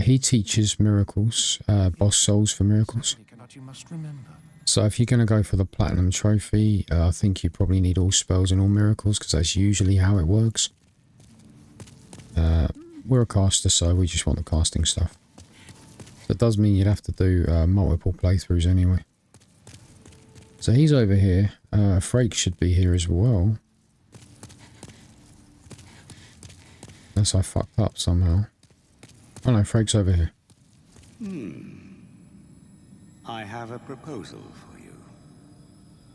He teaches miracles, boss souls for miracles. You must remember. So if you're going to go for the Platinum Trophy, I think you probably need all spells and all miracles, because that's usually how it works. We're a caster, so we just want the casting stuff. That does mean you'd have to do multiple playthroughs anyway. So he's over here. Frake should be here as well. Unless I fucked up somehow. Oh no, Frake's over here. I have a proposal for you.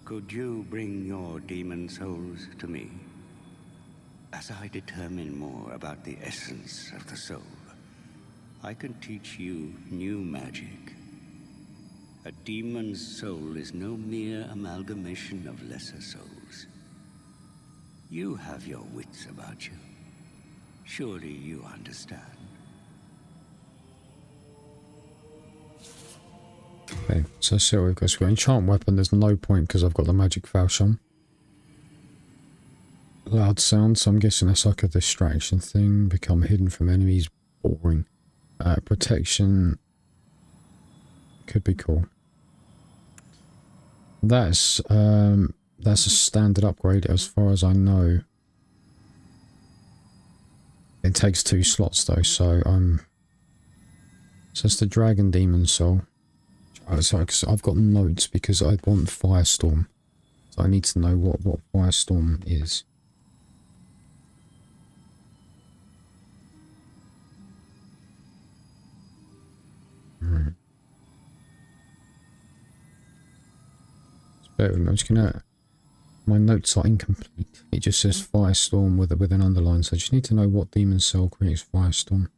Could you bring your demon souls to me? As I determine more about the essence of the soul, I can teach you new magic. A demon's soul is no mere amalgamation of lesser souls. You have your wits about you. Surely you understand. Okay, so see what we've got. So we've got enchant weapon, there's no point because I've got the magic falchion. Loud sound, so I'm guessing that's like a distraction thing. Become hidden from enemies, boring. Protection could be cool. That's a standard upgrade as far as I know. It takes 2 slots though, so so it's the Dragon Demon Soul. Sorry, because I've got notes because I want Firestorm. So I need to know what Firestorm is. Right. I'm just gonna... My notes are incomplete. It just says Firestorm with an underline, so I just need to know what Demon Soul creates Firestorm.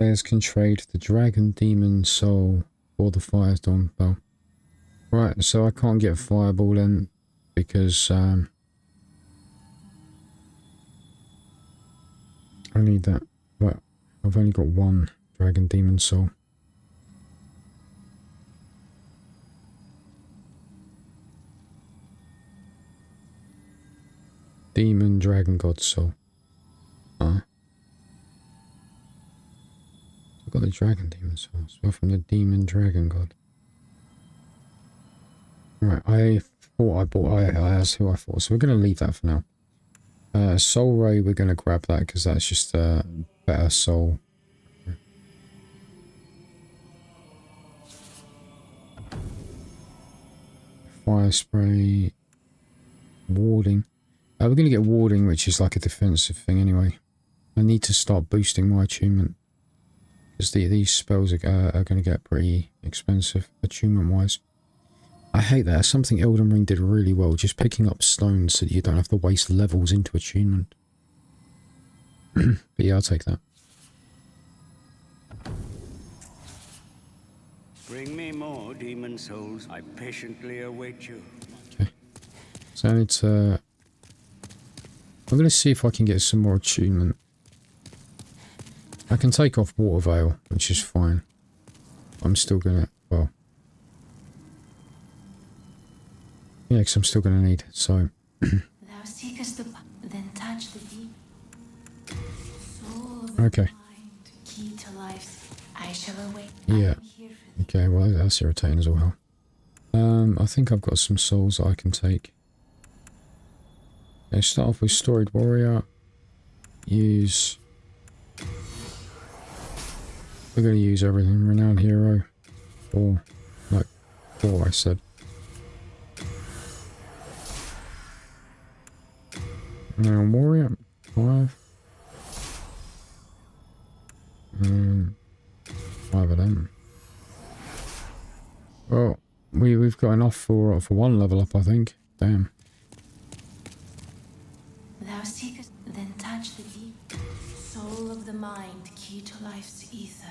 Players can trade the Dragon Demon Soul for the Firestorm Bow. Right, so I can't get a Fireball in because I need that. But I've only got one Dragon Demon Soul. Demon Dragon God Soul. I've got the Dragon Demon Soul as well from the Demon Dragon God. Right, I thought I bought. That's who I thought. So we're going to leave that for now. Soul Ray, we're going to grab that because that's just a better soul. Fire Spray. Warding. We're going to get Warding, which is like a defensive thing anyway. I need to start boosting my attunement. Because these spells are going to get pretty expensive, attunement-wise. I hate that. Something Elden Ring did really well, just picking up stones so that you don't have to waste levels into attunement. But yeah, I'll take that. Bring me more demon souls. I patiently await you. Okay. So I need to... I'm going to see if I can get some more attunement. I can take off Water Veil, which is fine. I'm still going to... Well... Yeah, because I'm still going to need, so... Thou seekest the... Then touch the deep. Soul of the Okay. mind, key to life. I shall await. Yeah. I am here for thee. Okay, well, that's irritating as well. I think I've got some souls that I can take. Okay, start off with Storied Warrior. Use... We're going to use everything. Renowned Hero. 4. No, 4 I said. Renowned Warrior. 5. 5 of them. Well, we've got enough for one level up, I think. Damn. Thou seekest, then touch the deep. Soul of the mind, key to life's ether.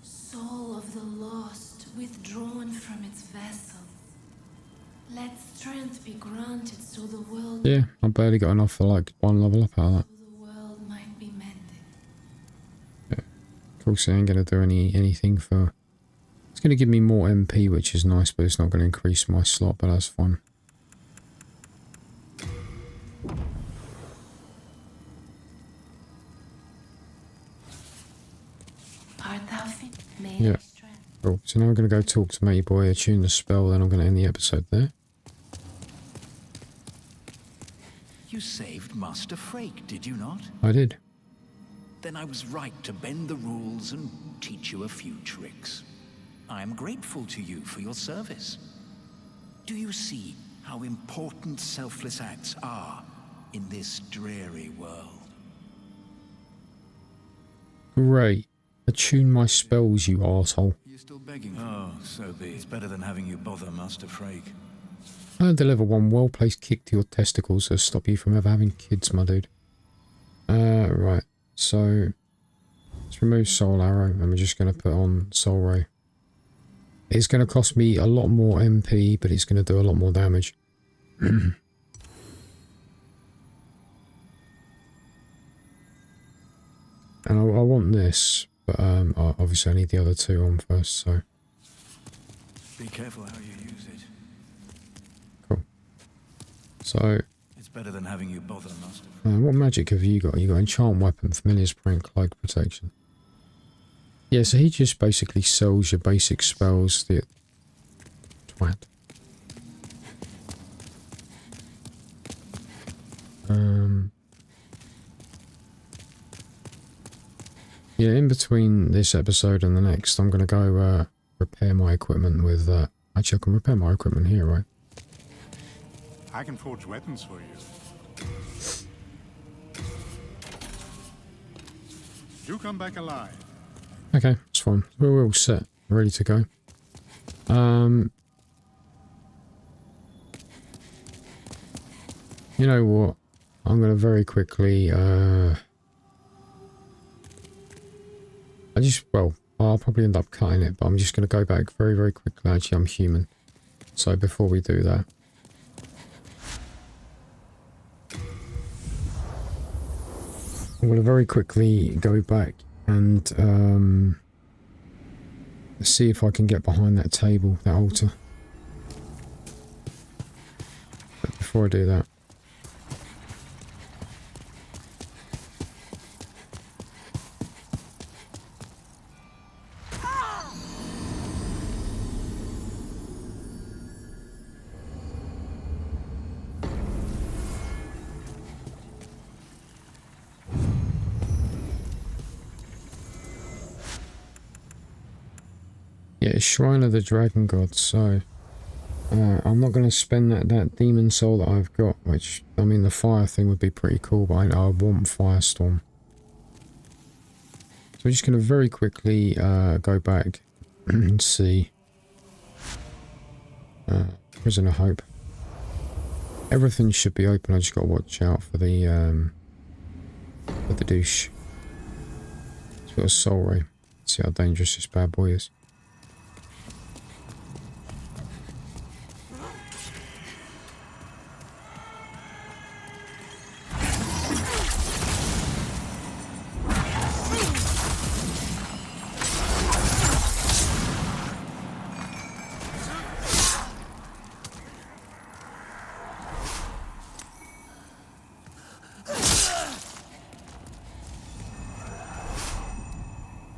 Soul of the lost, withdrawn from its vessel. Let strength be granted so the world... Yeah, I barely got enough for like one level up out of that. So the world might be mended. Yeah. Of course, it ain't going to do anything for... It's going to give me more MP, which is nice, but it's not going to increase my slot, but that's fine. Art thou fit? May Yeah. thy strength. Cool. So now I'm going to go talk to Matey Boy, attune the spell, then I'm going to end the episode there. You saved Master Frake, did you not? I did. Then I was right to bend the rules and teach you a few tricks. I am grateful to you for your service. Do you see how important selfless acts are in this dreary world? Great. Attune my spells, you arsehole. You're still begging for Oh, so be it. It's better than having you bother Master Frake. I deliver one well-placed kick to your testicles to stop you from ever having kids, my dude. Right. So, let's remove Soul Arrow, and we're just going to put on Soul Ray. It's going to cost me a lot more MP, but it's going to do a lot more damage. And I want this, but obviously I need the other two on first, so... Be careful how you use it. Cool. So... It's better than having you bother Master. what magic have you got? You got Enchant Weapon, Familiar's Prank, Cloak Protection. Yeah, so he just basically sells your basic spells, the... Twat. Yeah, in between this episode and the next, I'm going to go repair my equipment with... actually, I can repair my equipment here, right? I can forge weapons for you. You come back alive. Okay, it's fine. We're all set, ready to go. You know what? I'm going to very quickly... well, I'll probably end up cutting it, but I'm just going to go back very, very quickly. Actually, I'm human. So before we do that, I'm going to very quickly go back and see if I can get behind that table, that altar. But before I do that, yeah, Shrine of the Dragon God, so I'm not going to spend that demon soul that I've got, which, I mean, the fire thing would be pretty cool, but I want Firestorm. So we're just going to very quickly go back and see Prison of Hope. Everything should be open, I just got to watch out for the douche. It's got a soul ray. See how dangerous this bad boy is.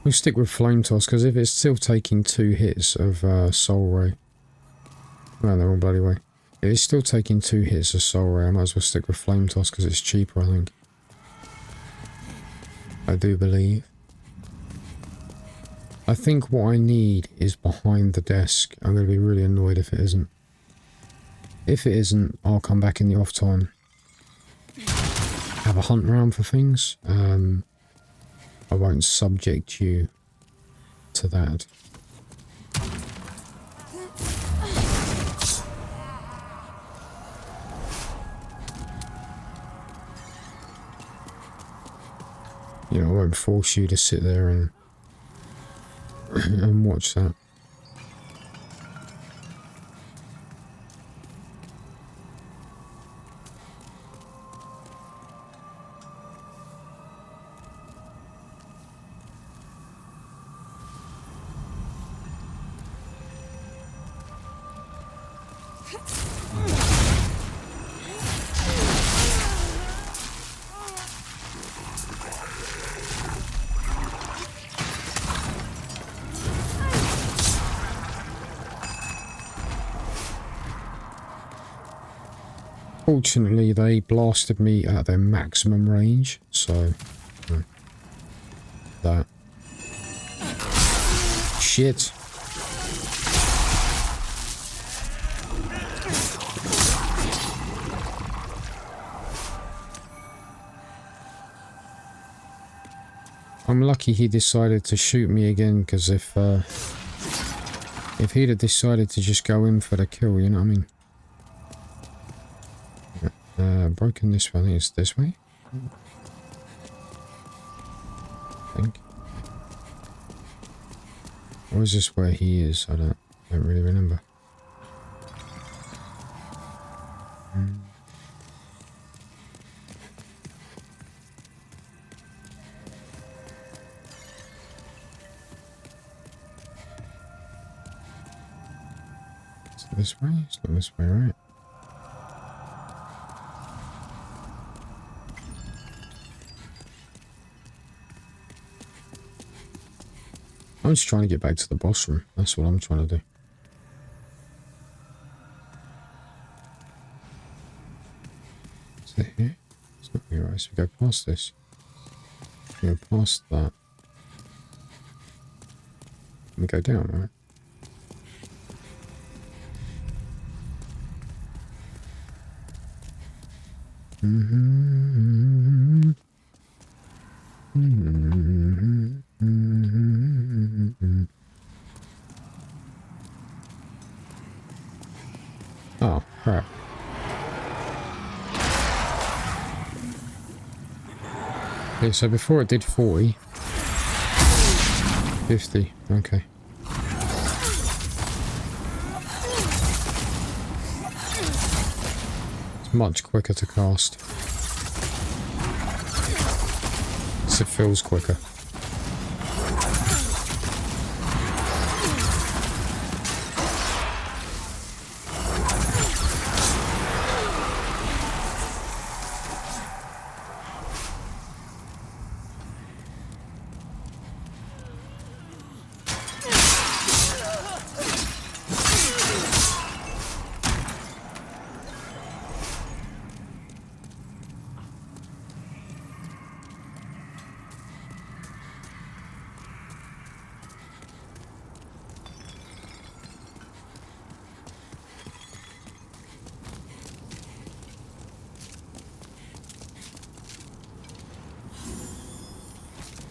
We'll stick with Flame Toss, because if it's still taking 2 hits of Soul Ray... No, the wrong bloody way. If it's still taking 2 hits of Soul Ray, I might as well stick with Flame Toss, because it's cheaper, I think. I do believe. I think what I need is behind the desk. I'm going to be really annoyed if it isn't. If it isn't, I'll come back in the off time. Have a hunt round for things. I won't subject you to that. You know, I won't force you to sit there and and watch that. Fortunately, they blasted me at their maximum range, so... that. Shit. I'm lucky he decided to shoot me again, because if he'd have decided to just go in for the kill, you know what I mean? Broken this way, I think it's this way? I think. Or is this where he is? I don't really remember. Is it this way? It's not this way, right? I'm just trying to get back to the boss room. That's what I'm trying to do. Is it here? It's not here, right? So we go past this. We go past that. We go down, right? Oh, crap. Okay, so before it did 40, 50, okay. It's much quicker to cast. So it feels quicker.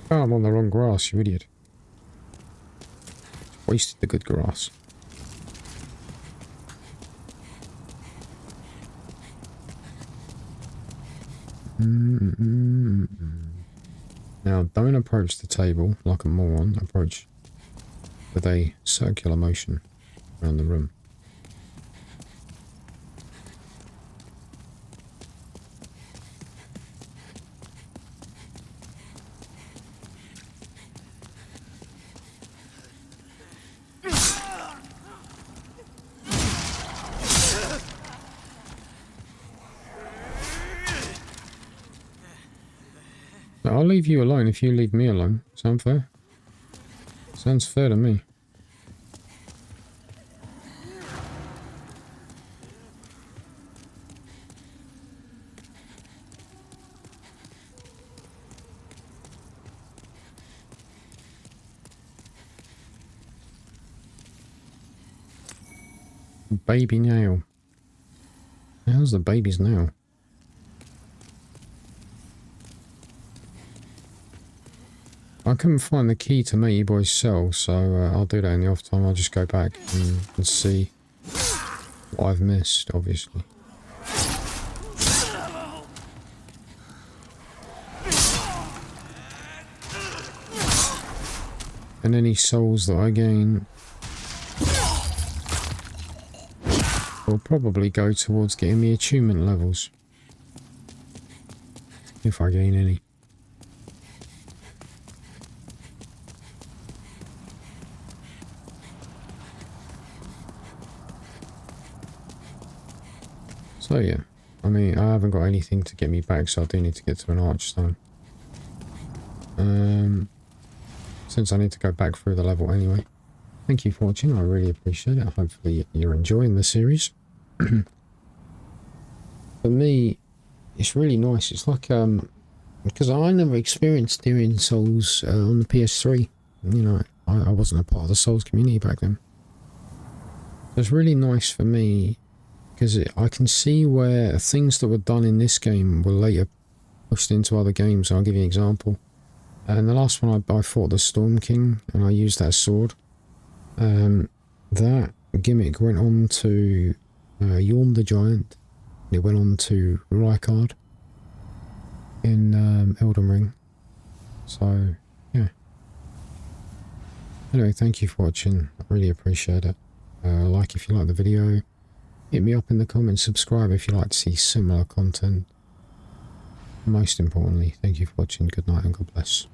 Oh, I'm on the wrong grass, you idiot. Wasted the good grass. Now, don't approach the table like a moron. Approach with a circular motion around the room. I'll leave you alone if you leave me alone. Sound fair? Sounds fair to me. Baby nail. How's the baby's nail? I couldn't find the key to Matey Boy's cell, so I'll do that in the off time. I'll just go back and see what I've missed, obviously. And any souls that I gain will probably go towards getting me attunement levels. If I gain any. So yeah, I mean, I haven't got anything to get me back, so I do need to get to an archstone. Since I need to go back through the level anyway. Thank you for watching, I really appreciate it. Hopefully you're enjoying the series. For me, it's really nice. It's like, because I never experienced doing Souls on the PS3. You know, I wasn't a part of the Souls community back then. It's really nice for me, because I can see where things that were done in this game were later pushed into other games. I'll give you an example. And the last one I fought the Storm King, and I used that sword. That gimmick went on to Yorm the Giant. It went on to Rykard in Elden Ring. So, yeah. Anyway, thank you for watching. I really appreciate it. Like if you like the video. Hit me up in the comments. Subscribe if you like to see similar content. Most importantly, thank you for watching. Good night and God bless.